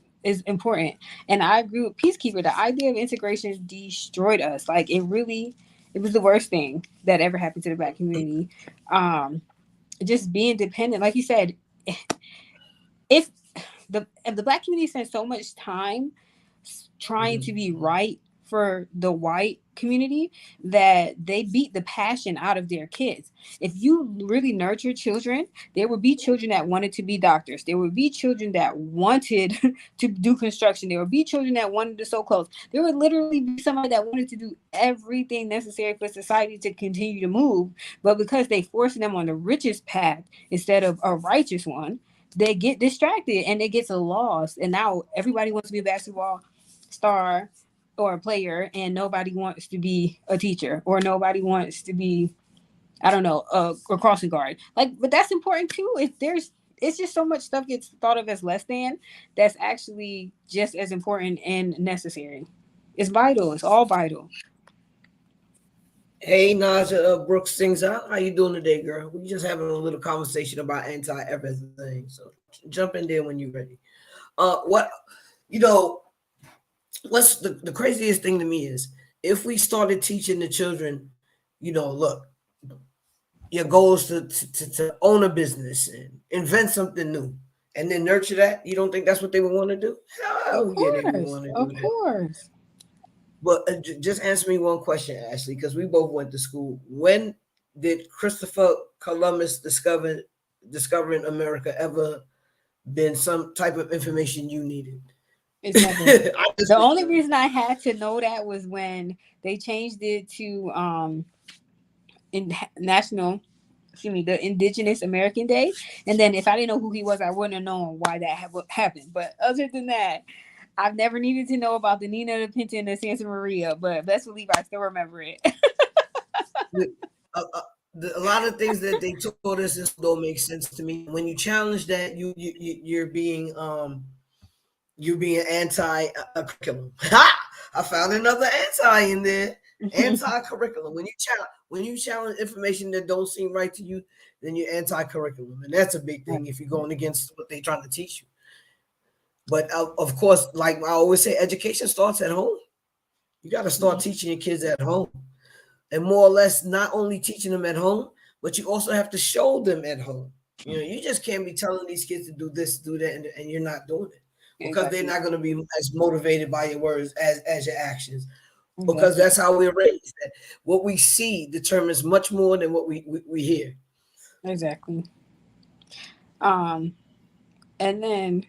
[SPEAKER 8] important. And I agree with Peacekeeper. The idea of integration destroyed us. Like it was the worst thing that ever happened to the Black community. Just being dependent, like you said, if the Black community spent so much time trying to be right for the white community that they beat the passion out of their kids. If you really nurture children, there would be children that wanted to be doctors. There would be children that wanted to do construction. There would be children that wanted to sew clothes. There would literally be somebody that wanted to do everything necessary for society to continue to move. But because they force them on the richest path instead of a righteous one, they get distracted and they get lost. And now everybody wants to be a basketball star or a player, and nobody wants to be a teacher, or nobody wants to be, I don't know, a crossing guard. Like, but that's important too. It's just so much stuff gets thought of as less than, that's actually just as important and necessary. It's vital. It's all vital.
[SPEAKER 1] Hey, Naja Brooks sings out. How you doing today, girl? We just having a little conversation about anti-everything. So jump in there when you're ready. What's the craziest thing to me is if we started teaching the children, look, your goal is to own a business and invent something new and then nurture that. You don't think that's what they would want to do? Hell yeah, they would want to do that.
[SPEAKER 8] Of course.
[SPEAKER 1] But just answer me one question, Ashley, because we both went to school. When did Christopher Columbus discovering America ever been some type of information you needed?
[SPEAKER 8] It's never. The only reason I had to know that was when they changed it to the Indigenous American Day. And then if I didn't know who he was, I wouldn't have known why that happened. But other than that, I've never needed to know about the Nina, the Pinta, and the Santa Maria. But best believe I still remember it.
[SPEAKER 1] A lot of things that they taught us in school don't make sense to me. When you challenge that, you're being anti curriculum. Ha! I found another anti in there. Anti curriculum. When you challenge information that don't seem right to you, then you're anti curriculum, and that's a big thing if you're going against what they're trying to teach you. But of course, like I always say, education starts at home. You got to start teaching your kids at home, and more or less not only teaching them at home, but you also have to show them at home. You know, you just can't be telling these kids to do this, do that, and you're not doing it because they're not going to be as motivated by your words as your actions. Because that's how we're raised. That what we see determines much more than what we hear.
[SPEAKER 8] Exactly. And then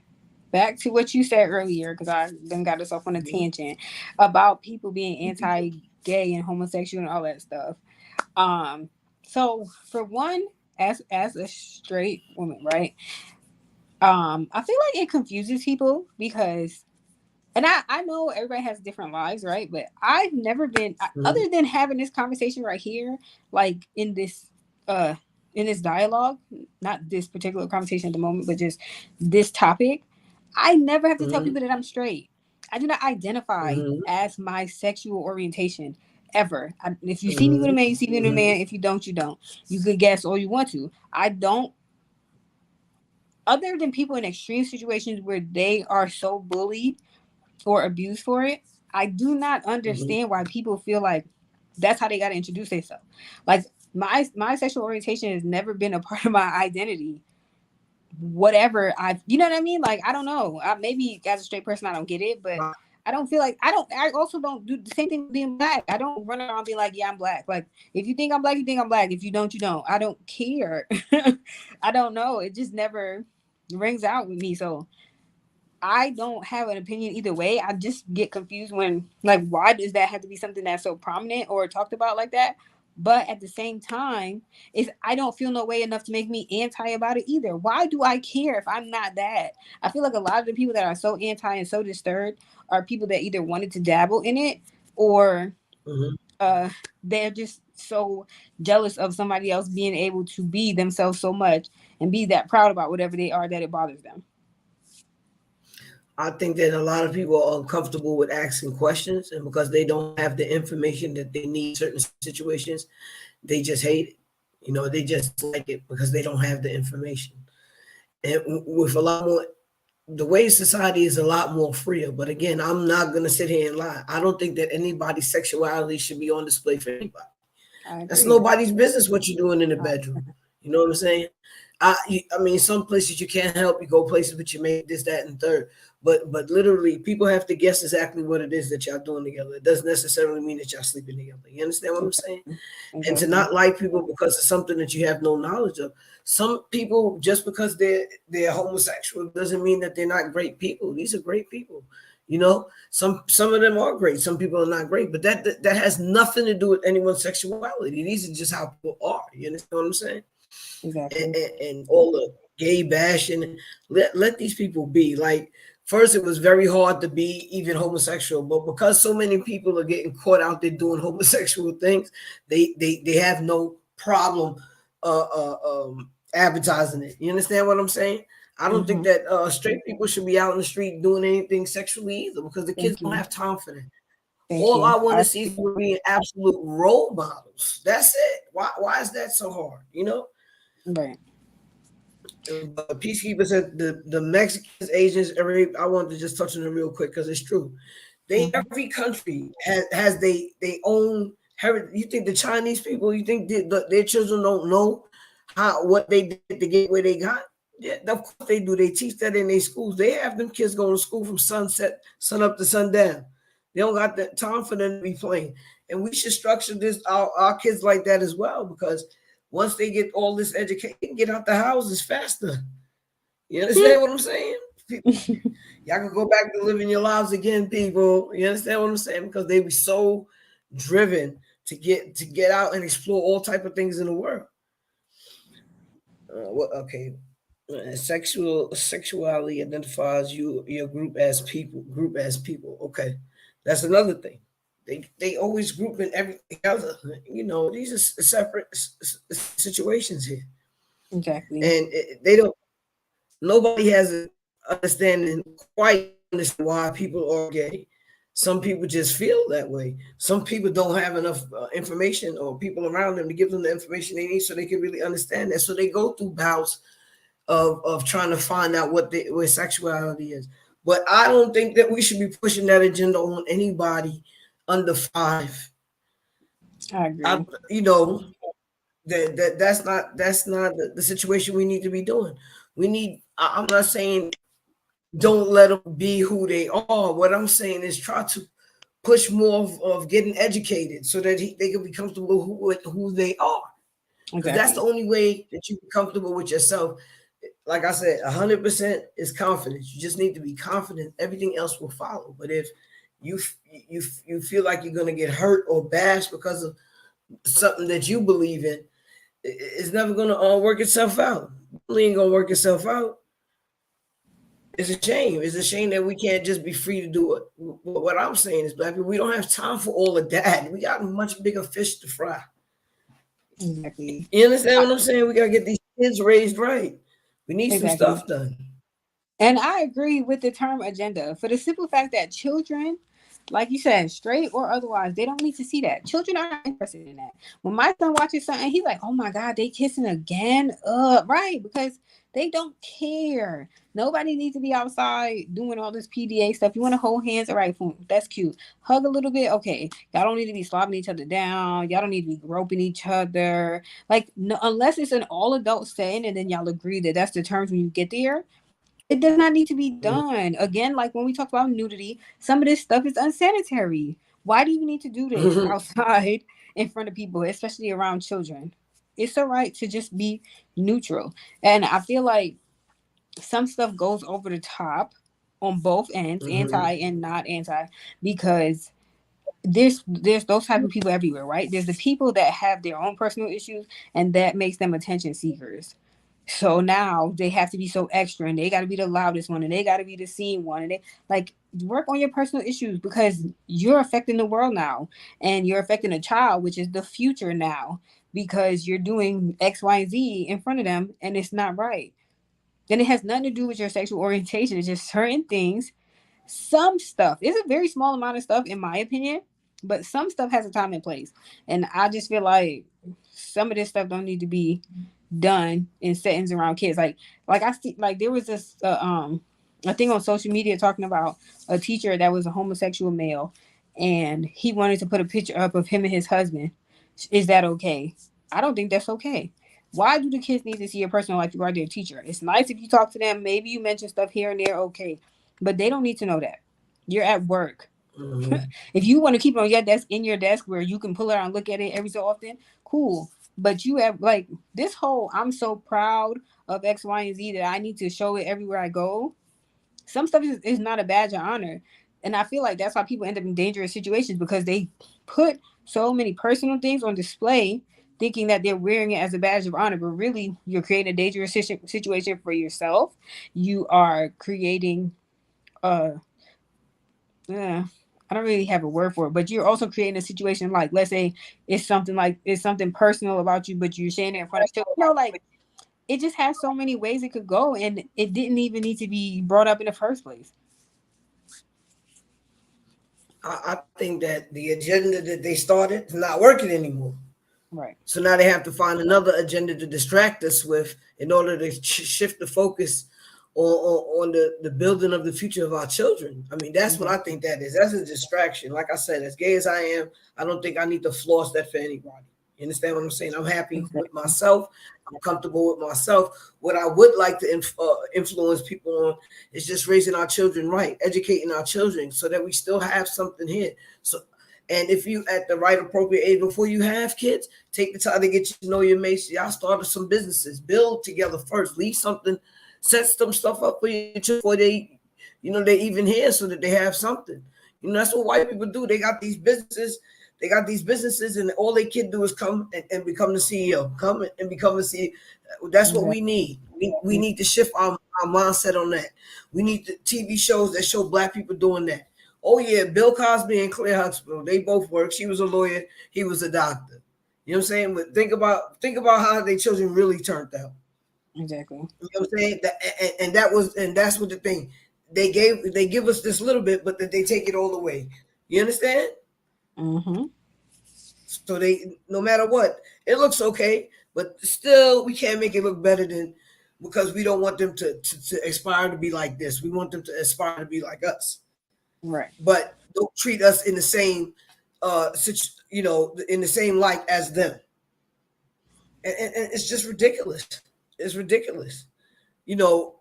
[SPEAKER 8] back to what you said earlier, because I then got us off on a tangent about people being anti-gay and homosexual and all that stuff. So for one, as a straight woman, right? I feel like it confuses people because, and I know everybody has different lives, right? But I've never been, other than having this conversation right here, like in this dialogue, not this particular conversation at the moment, but just this topic, I never have to tell people that I'm straight. I do not identify as my sexual orientation ever. If you see me with a man, you see me with a man. If you don't, you don't. You could guess all you want to. I don't. Other than people in extreme situations where they are so bullied or abused for it, I do not understand why people feel like that's how they got to introduce themselves. Like my sexual orientation has never been a part of my identity. Whatever you know what I mean? Like, I don't know. Maybe as a straight person, I don't get it, but I don't feel like I also don't do the same thing with being black. I don't run around and be like, yeah, I'm black. Like, if you think I'm black, you think I'm black. If you don't, you don't. I don't care. I don't know. It just never rings out with me. So I don't have an opinion either way. I just get confused when, like, why does that have to be something that's so prominent or talked about like that? But at the same time, I don't feel no way enough to make me anti about it either. Why do I care if I'm not that? I feel like a lot of the people that are so anti and so disturbed are people that either wanted to dabble in it or they're just so jealous of somebody else being able to be themselves so much and be that proud about whatever they are that it bothers them.
[SPEAKER 1] I think that a lot of people are uncomfortable with asking questions, and because they don't have the information that they need in certain situations, they just hate it. You know, they just like it because they don't have the information. And with a lot more, the way society is a lot more freer. But again, I'm not going to sit here and lie. I don't think that anybody's sexuality should be on display for anybody. That's nobody's business what you're doing in the bedroom. You know what I'm saying? I mean, some places you can't help. You go places with your mate, this, that, and third. But literally, people have to guess exactly what it is that y'all doing together. It doesn't necessarily mean that y'all sleeping together. You understand what I'm saying? And to not like people because of something that you have no knowledge of. Some people, just because they're homosexual, doesn't mean that they're not great people. These are great people. You know, some of them are great. Some people are not great. But that has nothing to do with anyone's sexuality. These are just how people are. You understand what I'm saying? Exactly. And all the gay bashing, let these people be. Like, first, it was very hard to be even homosexual, but because so many people are getting caught out there doing homosexual things, they have no problem advertising it. You understand what I'm saying? I don't think that straight people should be out in the street doing anything sexually either, because the kids don't have time for that. All I want to see is being absolute role models. That's it. Why is that so hard? You know?
[SPEAKER 8] Right.
[SPEAKER 1] Peacekeepers said the Mexicans, Asians, I wanted to just touch on it real quick because it's true. Every country has they own heritage. You think the Chinese people, you think their children don't know what they did to get where they got? Yeah, of course they do. They teach that in their schools. They have them kids going to school from sun up to sundown. They don't got the time for them to be playing. And we should structure our kids like that as well, because once they get all this education, they can get out the houses faster. You understand what I'm saying? Y'all can go back to living your lives again, people. You understand what I'm saying? Because they be so driven to get out and explore all type of things in the world. Okay. Sexuality identifies your group as people. Okay. That's another thing. They always group in everything else. You know, these are separate situations here,
[SPEAKER 8] Exactly.
[SPEAKER 1] and they don't. Nobody has an understanding quite understand why people are gay. Some people just feel that way. Some people don't have enough information or people around them to give them the information they need so they can really understand that. So they go through bouts of trying to find out what sexuality is. But I don't think that we should be pushing that agenda on anybody under 5.
[SPEAKER 8] I agree.
[SPEAKER 1] You know, that's not the situation we need to be doing. We need. I'm not saying don't let them be who they are. What I'm saying is try to push more of getting educated so that they can be comfortable with who they are. Because that's the only way that you can be comfortable with yourself. Like I said, 100% is confidence. You just need to be confident. Everything else will follow. But if you feel like you're going to get hurt or bashed because of something that you believe in, it's never going to work itself out. It ain't going to work itself out. It's a shame. It's a shame that we can't just be free to do it. What I'm saying is, Black people, we don't have time for all of that. We got much bigger fish to fry.
[SPEAKER 8] Exactly.
[SPEAKER 1] You understand what I'm saying? We got to get these kids raised right. We need some stuff done.
[SPEAKER 8] And I agree with the term agenda for the simple fact that children, like you said, straight or otherwise, they don't need to see that. Children aren't interested in that. When my son watches something, he's like, oh my God, they kissing again. Right, because they don't care. Nobody needs to be outside doing all this PDA stuff. You want to hold hands? All right, that's cute. Hug a little bit? Okay. Y'all don't need to be slobbing each other down. Y'all don't need to be groping each other. Like, no, unless it's an all-adult setting and then y'all agree that that's the terms when you get there. It does not need to be done. Again, like when we talk about nudity, some of this stuff is unsanitary. Why do you need to do this outside in front of people, especially around children? It's all right to just be neutral. And I feel like some stuff goes over the top on both ends, anti and not anti, because there's those type of people everywhere, right? There's the people that have their own personal issues and that makes them attention seekers. So now they have to be so extra and they got to be the loudest one and they got to be the seen one. And they like work on your personal issues because you're affecting the world now and you're affecting a child, which is the future now, because you're doing X, Y, and Z in front of them and it's not right. Then it has nothing to do with your sexual orientation. It's just certain things. Some stuff, it's a very small amount of stuff in my opinion, but some stuff has a time and place. And I just feel like some of this stuff don't need to be done in settings around kids. Like I see, like there was this a thing on social media talking about a teacher that was a homosexual male and he wanted to put a picture up of him and his husband. Is that okay? I don't think that's okay. Why do the kids need to see your personal life? You are their teacher. It's nice if you talk to them. Maybe you mention stuff here and there. Okay. But they don't need to know that. You're at work. If you want to keep it on your desk, in your desk where you can pull it out and look at it every so often, cool. But you have like this whole, I'm so proud of X, Y, and Z that I need to show it everywhere I go. Some stuff is not a badge of honor. And I feel like that's why people end up in dangerous situations because they put so many personal things on display thinking that they're wearing it as a badge of honor, but really you're creating a dangerous situation for yourself. You are creating I don't really have a word for it, but you're also creating a situation like, let's say it's something personal about you, but you're saying it in front of children. You know, like it just has so many ways it could go, and it didn't even need to be brought up in the first place.
[SPEAKER 1] I think that the agenda that they started is not working anymore.
[SPEAKER 8] Right.
[SPEAKER 1] So now they have to find another agenda to distract us with in order to shift the focus on the building of the future of our children. I mean, that's what I think that is. That's a distraction. Like I said, as gay as I am, I don't think I need to floss that for anybody. You understand what I'm saying? I'm happy with myself. I'm comfortable with myself. What I would like to influence people on is just raising our children right, educating our children so that we still have something here. So, and if you at the right appropriate age before you have kids, take the time to get to know your mates. Y'all started some businesses, build together first, leave something, set some stuff up for you before they, they're even here so that they have something. That's what white people do. They got these businesses. And all they can do is come and become the CEO. Come and become a CEO. That's what we need. We need to shift our mindset on that. We need the TV shows that show Black people doing that. Oh yeah, Bill Cosby and Claire Huxtable, they both work. She was a lawyer, he was a doctor. You know what I'm saying? But think about how their children really turned out.
[SPEAKER 8] Exactly.
[SPEAKER 1] You know what I'm saying? That's what the thing. They give us this little bit, but they take it all away. You understand?
[SPEAKER 8] Mm-hmm.
[SPEAKER 1] So they, no matter what, it looks okay, but still we can't make it look better than, because we don't want them to aspire to be like this. We want them to aspire to be like us.
[SPEAKER 8] Right.
[SPEAKER 1] But don't treat us in the same in the same light as them. And it's just ridiculous. It's ridiculous. You know,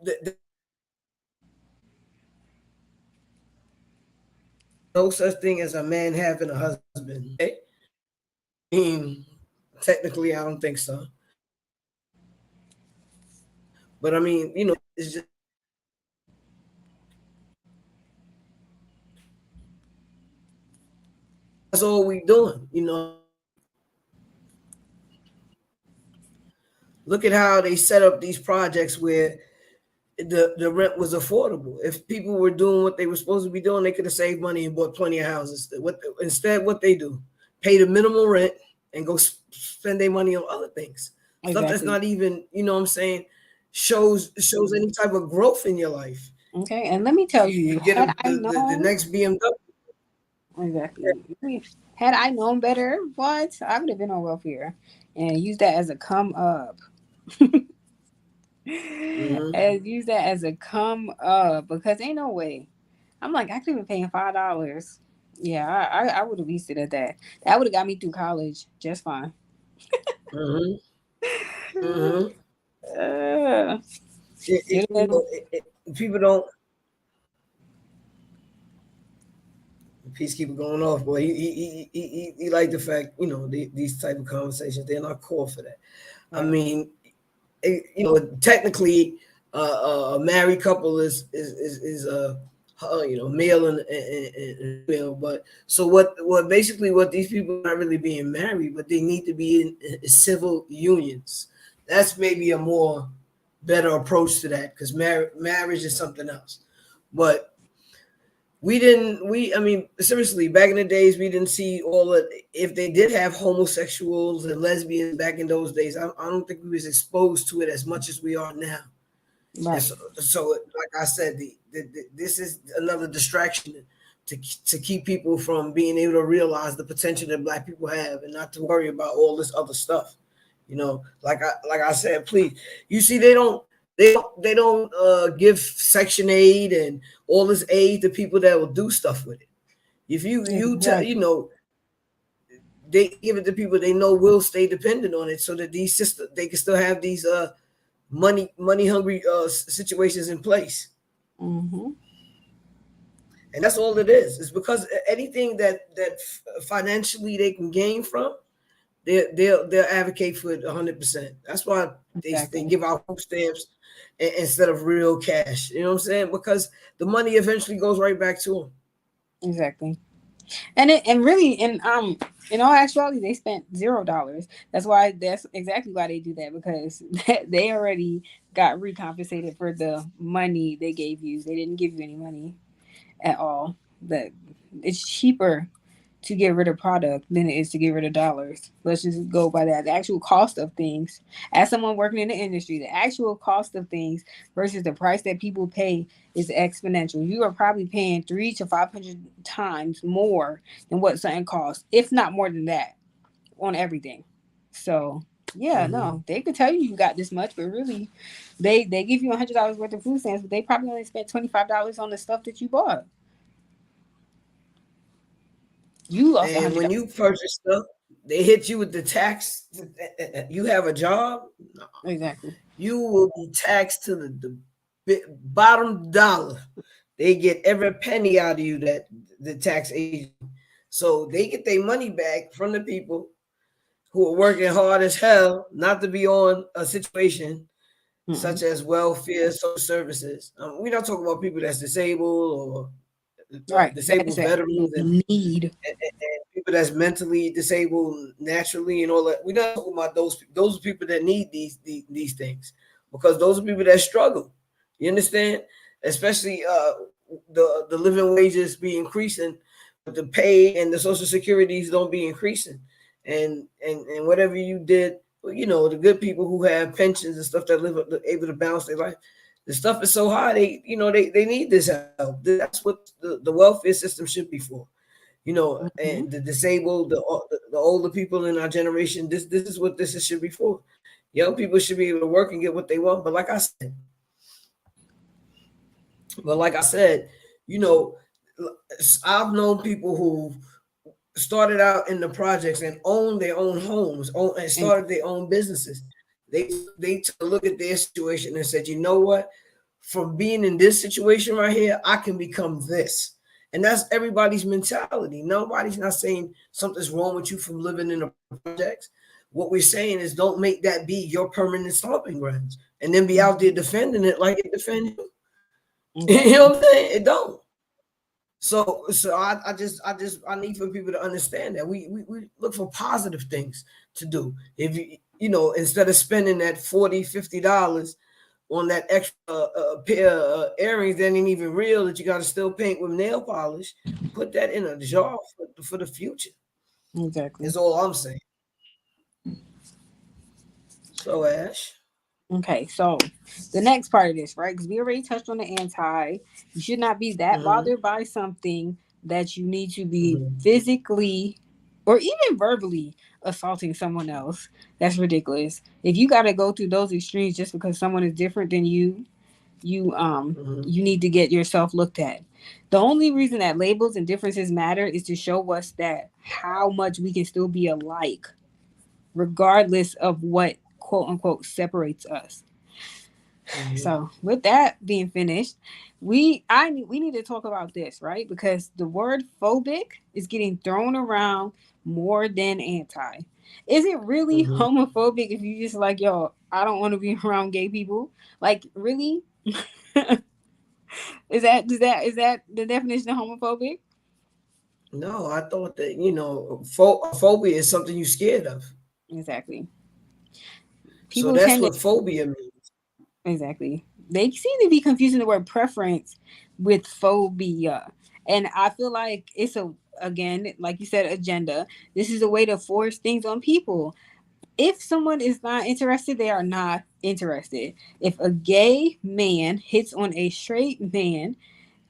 [SPEAKER 1] no such thing as a man having a husband. Okay? I mean, technically, I don't think so. But I mean, you know, it's just, that's all we doing, you know. Look at how they set up these projects where the rent was affordable. If people were doing what they were supposed to be doing, they could have saved money and bought plenty of houses. What they do, pay the minimum rent and go spend their money on other things.
[SPEAKER 8] Exactly.
[SPEAKER 1] Stuff that's not even, you know what I'm saying, shows any type of growth in your life.
[SPEAKER 8] Okay, and let me tell you,
[SPEAKER 1] get
[SPEAKER 8] had
[SPEAKER 1] the next BMW.
[SPEAKER 8] Exactly. Had I known better, what, I would have been on welfare and used that as a come up.
[SPEAKER 1] Mm-hmm.
[SPEAKER 8] And use that as a come up, because ain't no way. I'm like, I could have been paying $5. Yeah, I would have used it at that. That would have got me through college just fine.
[SPEAKER 1] Mm-hmm. Mm-hmm. People don't. Peacekeeper going off, boy. He like the fact, you know, these type of conversations, they're not called for that. Right. I mean, you know, technically, a married couple is you know, male and female. But so what basically what these people are not really being married, but they need to be in civil unions. That's maybe a more better approach to that, because marriage is something else. But I mean, seriously, back in the days, we didn't see all of, if they did have homosexuals and lesbians back in those days, I don't think we was exposed to it as much as we are now.
[SPEAKER 8] Right.
[SPEAKER 1] So like I said, this is another distraction to keep people from being able to realize the potential that Black people have, and not to worry about all this other stuff. You know, like I said, please, you see, they don't give Section 8 and all this aid to people that will do stuff with it. If you know, they give it to people they know will stay dependent on it, so that these systems, they can still have these money hungry situations in place.
[SPEAKER 8] Mm-hmm.
[SPEAKER 1] And that's all it is. It's because anything that financially they can gain from, they'll advocate for it 100%. That's why they give out food stamps instead of real cash. You know what I'm saying? Because the money eventually goes right back to them.
[SPEAKER 8] Exactly. And in all actuality, they spent $0. That's exactly why they do that, because they already got recompensated for the money they gave you. They didn't give you any money at all. That it's cheaper to get rid of product than it is to get rid of dollars. Let's just go by that. The actual cost of things, as someone working in the industry, the actual cost of things versus the price that people pay is exponential. You are probably paying 300 to 500 times more than what something costs, if not more than that, on everything. So yeah, no, they could tell you got this much, but really, they give you $100 worth of food stamps, but they probably only spent $25 on the stuff that you bought. You lost
[SPEAKER 1] and when you purchase stuff, they hit you with the tax. You have a job, no.
[SPEAKER 8] Exactly.
[SPEAKER 1] You will be taxed to the bottom dollar. They get every penny out of you, that the tax agent. So they get their money back from the people who are working hard as hell not to be on a situation such as welfare, social services. We're not talking about people that's disabled or disabled veterans and people that's mentally disabled naturally and all that. We're not talking about those people that need these things, because those are people that struggle. You understand? especially the living wages be increasing, but the pay and the social securities don't be increasing, and whatever you did, you know, the good people who have pensions and stuff that live able to balance their life, the stuff is so high, they need this help. That's what the welfare system should be for. You know, and the disabled, the older people in our generation, this is what this should be for. Young people should be able to work and get what they want. But like I said, you know, I've known people who started out in the projects and owned their own homes, and started their own businesses. They took a look at their situation and said, you know what? From being in this situation right here, I can become this. And that's everybody's mentality. Nobody's not saying something's wrong with you from living in the projects. What we're saying is don't make that be your permanent stomping grounds and then be out there defending it like it defends you. You know what I'm saying? It don't. So I need for people to understand that we look for positive things to do. If you know, instead of spending that $40-$50 on that extra pair of earrings that ain't even real, that you got to still paint with nail polish, put that in a jar for the future.
[SPEAKER 8] Exactly.
[SPEAKER 1] That's all I'm saying. So Ash.
[SPEAKER 8] Okay, so the next part of this, right? Because we already touched on the anti. You should not be that bothered by something that you need to be physically or even verbally assaulting someone else. That's ridiculous. If you got to go through those extremes just because someone is different than you need to get yourself looked at. The only reason that labels and differences matter is to show us that how much we can still be alike, regardless of what quote unquote separates us. So with that being finished, we need to talk about this, right? Because the word phobic is getting thrown around more than anti. Is it really homophobic if you just like, yo, I don't want to be around gay people? Like, really? Is that the definition of homophobic?
[SPEAKER 1] No, I thought that, you know, phobia is something you're scared of.
[SPEAKER 8] Exactly.
[SPEAKER 1] People so that's what phobia means.
[SPEAKER 8] Exactly. They seem to be confusing the word preference with phobia. And I feel like it's again, like you said, agenda. This is a way to force things on people. If someone is not interested, they are not interested. If a gay man hits on a straight man,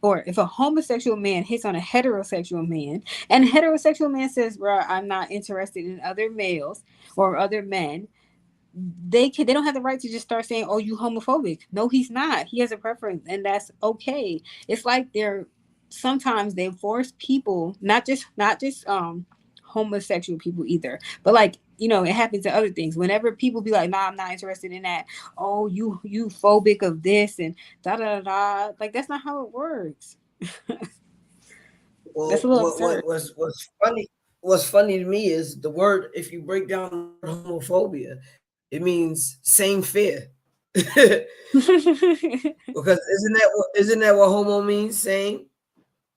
[SPEAKER 8] or if a homosexual man hits on a heterosexual man, and a heterosexual man says, bro, I'm not interested in other males or other men, they don't have the right to just start saying, oh, you homophobic. No, he's not. He has a preference, and that's okay. It's like sometimes they force people, not just homosexual people either, but like, you know, it happens to other things. Whenever people be like, nah, I'm not interested in that. Oh, you phobic of this and da da da. Like, that's not how it works.
[SPEAKER 1] Well, that's a little absurd. What's funny to me is the word, if you break down homophobia, it means same fear. Because isn't that what homo means? Same?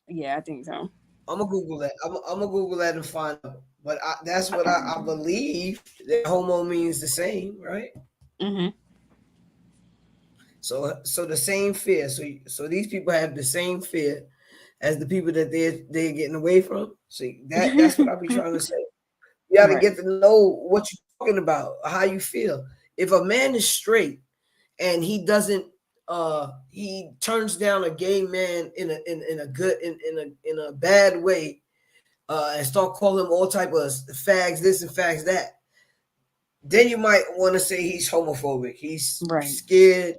[SPEAKER 8] Yeah, I think so.
[SPEAKER 1] I'm gonna Google that. I'm gonna Google that and find out. But that's what I believe, that homo means the same, right? So the same fear. So these people have the same fear as the people that they're getting away from. See, that's what I be trying to say. You got to get to know what you're talking about, how you feel. If a man is straight and he doesn't, he turns down a gay man in a bad way, and start calling him all type of fags this and fags that, then you might want to say he's homophobic. He's scared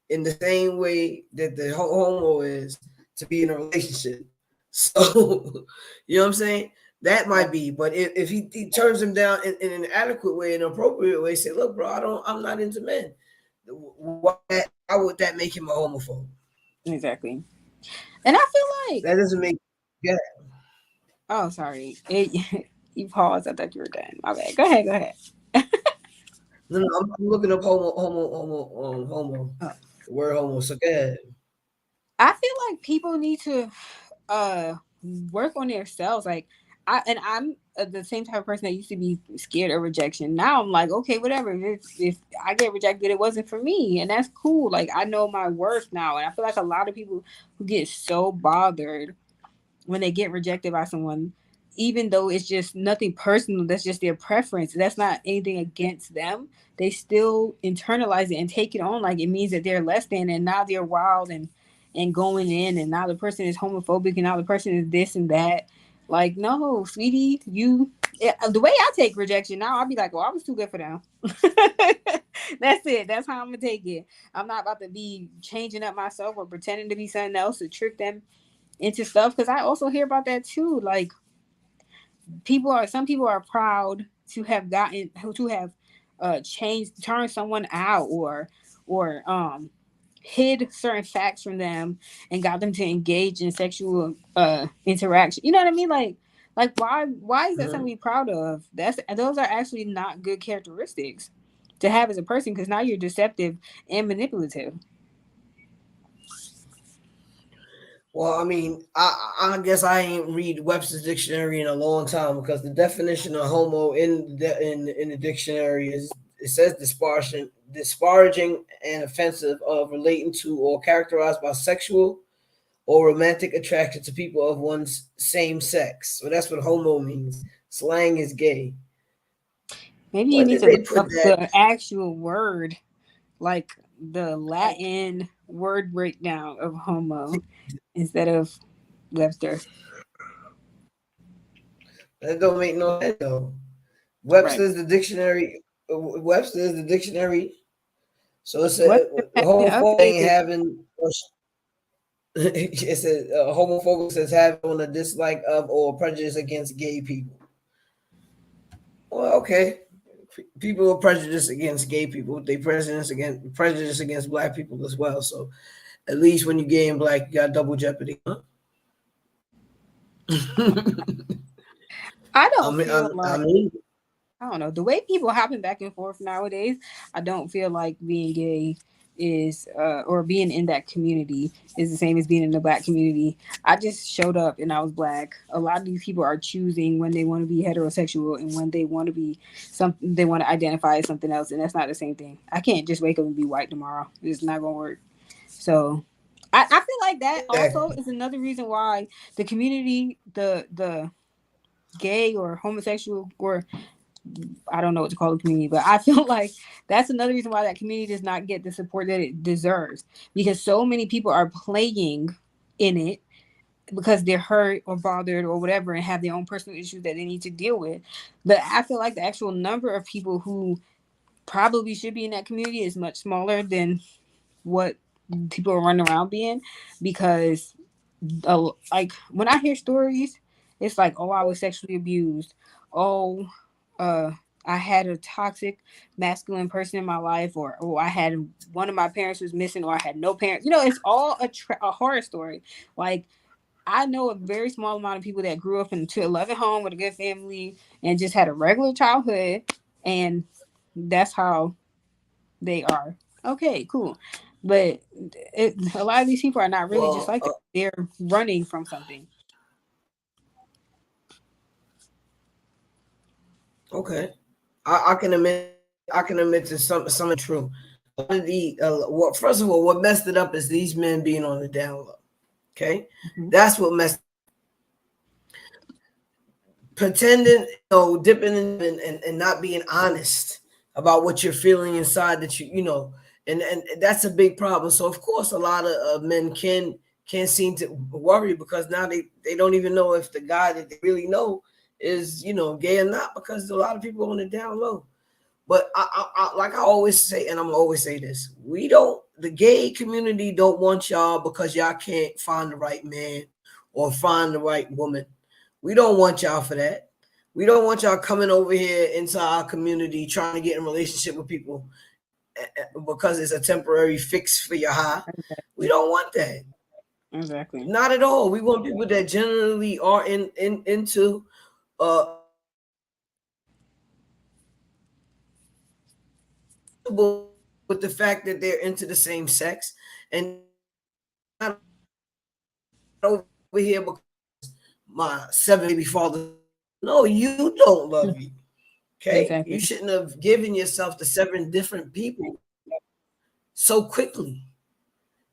[SPEAKER 1] in the same way that the homo is to be in a relationship. So, you know what I'm saying? That might be, but if he turns him down in an adequate way, an appropriate way, say, look, bro, I'm not into men. How would that make him a homophobe?
[SPEAKER 8] Exactly. And I feel like
[SPEAKER 1] that doesn't make
[SPEAKER 8] Oh, sorry. You paused. I thought you were done. My bad. Go ahead.
[SPEAKER 1] No, I'm looking up homo. The word homo. So go ahead.
[SPEAKER 8] I feel like people need to work on themselves. Like, I'm the same type of person that used to be scared of rejection. Now I'm like, okay, whatever. If I get rejected, it wasn't for me, and that's cool. Like I know my worth now, and I feel like a lot of people who get so bothered when they get rejected by someone, even though it's just nothing personal, that's just their preference. That's not anything against them. They still internalize it and take it on like it means that they're less than, and now they're wild and going in, and now the person is homophobic, and now the person is this and that. Like, no, sweetie, the way I take rejection now, I'll be like, well, I was too good for them. That's it. That's how I'm gonna take it. I'm not about to be changing up myself or pretending to be something else to trick them into stuff, because I also hear about that too. Like some people are proud to have turned someone out or hid certain facts from them and got them to engage in sexual interaction. You know what I mean? Like why is that something to be proud of? Those are actually not good characteristics to have as a person, because now you're deceptive and manipulative.
[SPEAKER 1] Well, I mean, I guess I ain't read Webster's dictionary in a long time, because the definition of homo in the dictionary is, it says disparaging and offensive of relating to or characterized by sexual or romantic attraction to people of one's same sex. So that's what homo means. Slang is gay.
[SPEAKER 8] Maybe you
[SPEAKER 1] Where
[SPEAKER 8] need
[SPEAKER 1] did
[SPEAKER 8] to
[SPEAKER 1] they
[SPEAKER 8] look
[SPEAKER 1] put
[SPEAKER 8] up
[SPEAKER 1] that?
[SPEAKER 8] the actual word, like the Latin word breakdown of homo instead of Webster.
[SPEAKER 1] That don't make no sense though.
[SPEAKER 8] Right.
[SPEAKER 1] Webster's the dictionary. Webster is the dictionary. So it's a
[SPEAKER 8] Webster has been
[SPEAKER 1] homophobic ain't
[SPEAKER 8] updated.
[SPEAKER 1] having. It says homophobic says having a dislike of or prejudice against gay people. Well, okay. People are prejudiced against gay people. They prejudice against black people as well. So at least when you're gay and black, you got double jeopardy. Huh?
[SPEAKER 8] I
[SPEAKER 1] I
[SPEAKER 8] don't
[SPEAKER 1] mean,
[SPEAKER 8] feel like,
[SPEAKER 1] I mean,
[SPEAKER 8] I don't know, the way people hopping back and forth nowadays. I don't feel like being gay is or being in that community is the same as being in the black community. I just showed up and I was black. A lot of these people are choosing when they want to be heterosexual and when they want to be something, they want to identify as something else, and that's not the same thing. I can't just wake up and be white tomorrow. It's not gonna work. So I feel like that also
[SPEAKER 1] exactly.
[SPEAKER 8] is another reason why the community, the gay or homosexual, or I don't know what to call the community, but I feel like that's another reason why that community does not get the support that it deserves, because so many people are playing in it because they're hurt or bothered or whatever and have their own personal issues that they need to deal with. But I feel like the actual number of people who probably should be in that community is much smaller than what people are running around being, because like when I hear stories, it's like, oh, I was sexually abused. Oh, uh, I had a toxic masculine person in my life, or oh, I had one of my parents was missing, or I had no parents. You know, it's all a horror story. Like I know a very small amount of people that grew up in a loving home with a good family and just had a regular childhood, and that's how they are. Okay, cool. But a lot of these people are not really just
[SPEAKER 1] Well,
[SPEAKER 8] like that. They're running from something.
[SPEAKER 1] okay. I can admit. I can admit to some true. One of the what first of all, what messed it up is these men being on the down low. Okay,
[SPEAKER 8] Mm-hmm.
[SPEAKER 1] that's what messed. Pretending, dipping in and not being honest about what you're feeling inside, that and that's a big problem. So of course a lot of men can seem to worry, because now they don't even know if the guy that they really know is gay or not, because a lot of people on the down low. But I like I always say, and I'm gonna always say this: the gay community don't want y'all because y'all can't find the right man or find the right woman. We don't want y'all for that. We don't want y'all coming over here into our community trying to get in a relationship with people because it's a temporary fix for your high. We don't want that.
[SPEAKER 8] Exactly.
[SPEAKER 1] Not at all. We want people that generally are into uh with the fact that they're into the same sex, and not over here because my 7 baby father No, you don't love you. Okay,
[SPEAKER 8] Exactly.
[SPEAKER 1] you shouldn't have given yourself to 7 different people so quickly.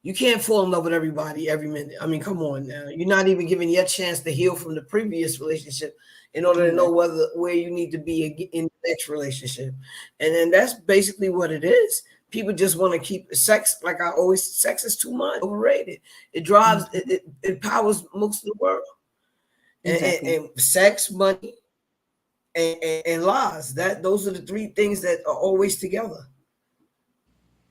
[SPEAKER 1] You can't fall in love with everybody every minute. I mean, come on now. You're not even giving your chance to heal from the previous relationship in order to know where you need to be in the next relationship. And then that's basically what it is. People just want to keep sex, like I always, sex is too much, overrated. It drives, it powers most of the world.
[SPEAKER 8] Exactly.
[SPEAKER 1] And sex, money, and lies. Those are the 3 things that are always together.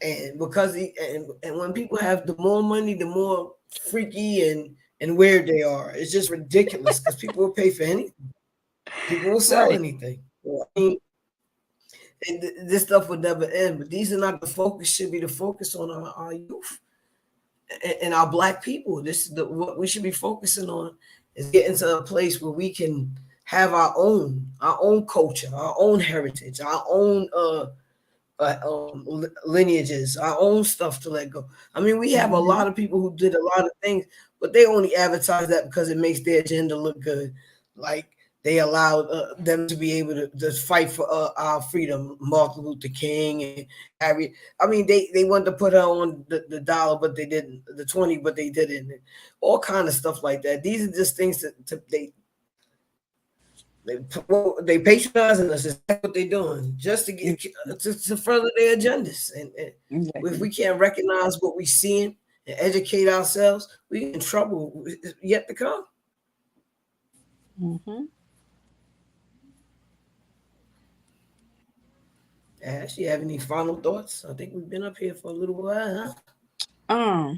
[SPEAKER 1] And because and when people have the more money, the more freaky and weird they are. It's just ridiculous because people will pay for anything. People will sell
[SPEAKER 8] Right.
[SPEAKER 1] anything. I mean, and this stuff will never end. But these are not the focus. Should be the focus on our youth and our Black people. This is what we should be focusing on, is getting to a place where we can have our own culture, our own heritage, our own lineages, our own stuff to let go. I mean, we have a lot of people who did a lot of things, but they only advertise that because it makes their agenda look good. Like they allowed them to be able to fight for our freedom. Martin Luther King and Harry. I mean, they wanted to put her on the dollar, but they didn't. The 20, but they didn't. All kind of stuff like that. These are just things that they patronizing us. Is what they're doing just to get to further their agendas. And
[SPEAKER 8] Exactly.
[SPEAKER 1] if we can't recognize what we're seeing and educate ourselves, we're in trouble yet to come.
[SPEAKER 8] Mm-hmm.
[SPEAKER 1] Ash, you have any final thoughts? I think we've been up here for a little while, huh?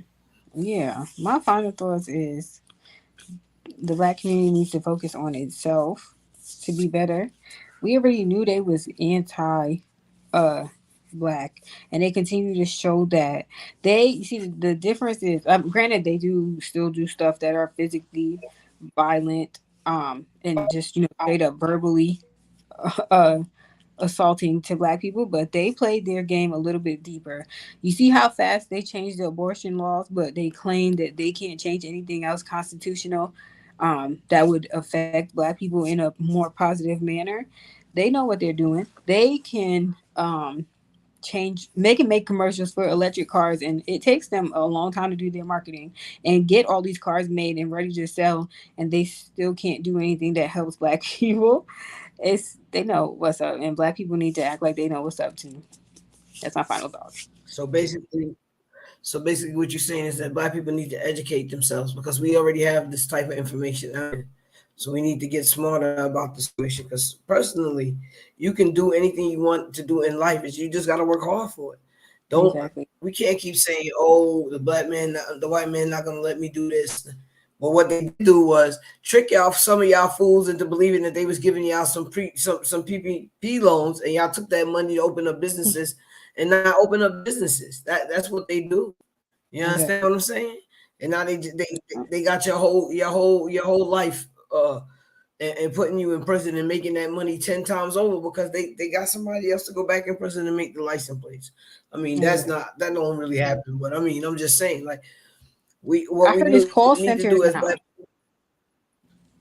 [SPEAKER 8] Yeah. My final thoughts is the Black community needs to focus on itself to be better. We already knew they was anti Black, and they continue to show that. They see the difference is, granted, they do still do stuff that are physically violent, and just straight up verbally uh assaulting to Black people, but they played their game a little bit deeper. You see how fast they changed the abortion laws, but they claim that they can't change anything else constitutional that would affect Black people in a more positive manner. They know what they're doing. They can make commercials for electric cars, and it takes them a long time to do their marketing and get all these cars made and ready to sell, and they still can't do anything that helps Black people. They know what's up, and Black people need to act like they know what's up too. That's my final thought.
[SPEAKER 1] So basically, what you're saying is that Black people need to educate themselves because we already have this type of information. So we need to get smarter about the situation. Because personally, you can do anything you want to do in life. You just got to work hard for it.
[SPEAKER 8] Exactly.
[SPEAKER 1] We can't keep saying, "Oh, the Black man, the white man, not gonna let me do this." But what they do was trick y'all, some of y'all fools, into believing that they was giving y'all some PPP loans, and y'all took that money to open up businesses and not open up businesses. That's what they do. You understand what I'm saying? And now they got your whole life and putting you in prison and making that money 10 times over because they got somebody else to go back in prison and make the license plates. I mean, that don't really happen. But I mean, I'm just saying, like, we need to do as Black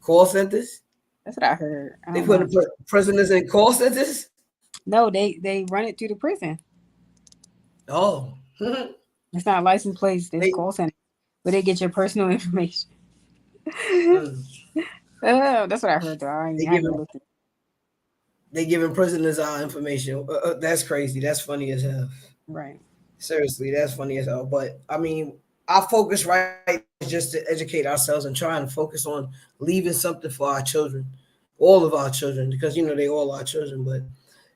[SPEAKER 1] call centers.
[SPEAKER 8] That's what I heard.
[SPEAKER 1] They put prisoners in call centers.
[SPEAKER 8] No, they run it through the prison.
[SPEAKER 1] Oh,
[SPEAKER 8] it's not license plates. It's call center, but they get your personal information. That's what I heard. Though
[SPEAKER 1] They giving prisoners our information. That's crazy. That's funny as hell.
[SPEAKER 8] Right.
[SPEAKER 1] Seriously, that's funny as hell. But I mean, our focus is just to educate ourselves and try and focus on leaving something for our children, all of our children, because they all our children. But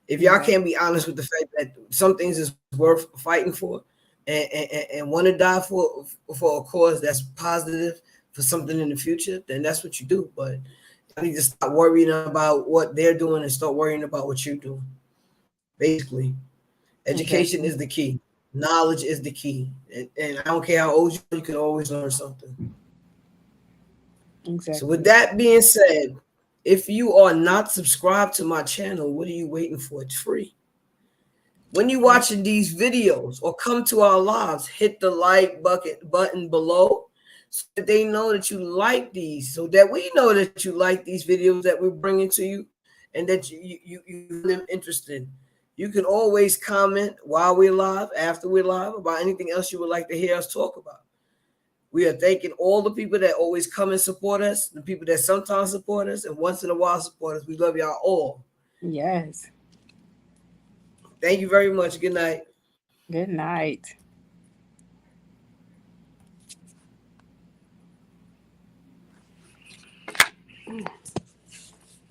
[SPEAKER 1] if y'all can't be honest with the fact that some things is worth fighting for, and want to die for a cause that's positive for something in the future, then that's what you do. But I need to stop worrying about what they're doing and start worrying about what you're doing. Basically, education is the key. Knowledge is the key. And I don't care how old you are, you can always learn something.
[SPEAKER 8] Exactly.
[SPEAKER 1] So with that being said, if you are not subscribed to my channel, what are you waiting for? It's free. When you're watching these videos or come to our lives, hit the like button below so that they know that you like these, so that we know that you like these videos that we're bringing to you, and that you find them interesting. You can always comment while we're live, after we're live, about anything else you would like to hear us talk about. We are thanking all the people that always come and support us, the people that sometimes support us, and once in a while support us. We love y'all all.
[SPEAKER 8] Yes.
[SPEAKER 1] Thank you very much. Good night.
[SPEAKER 8] Good night.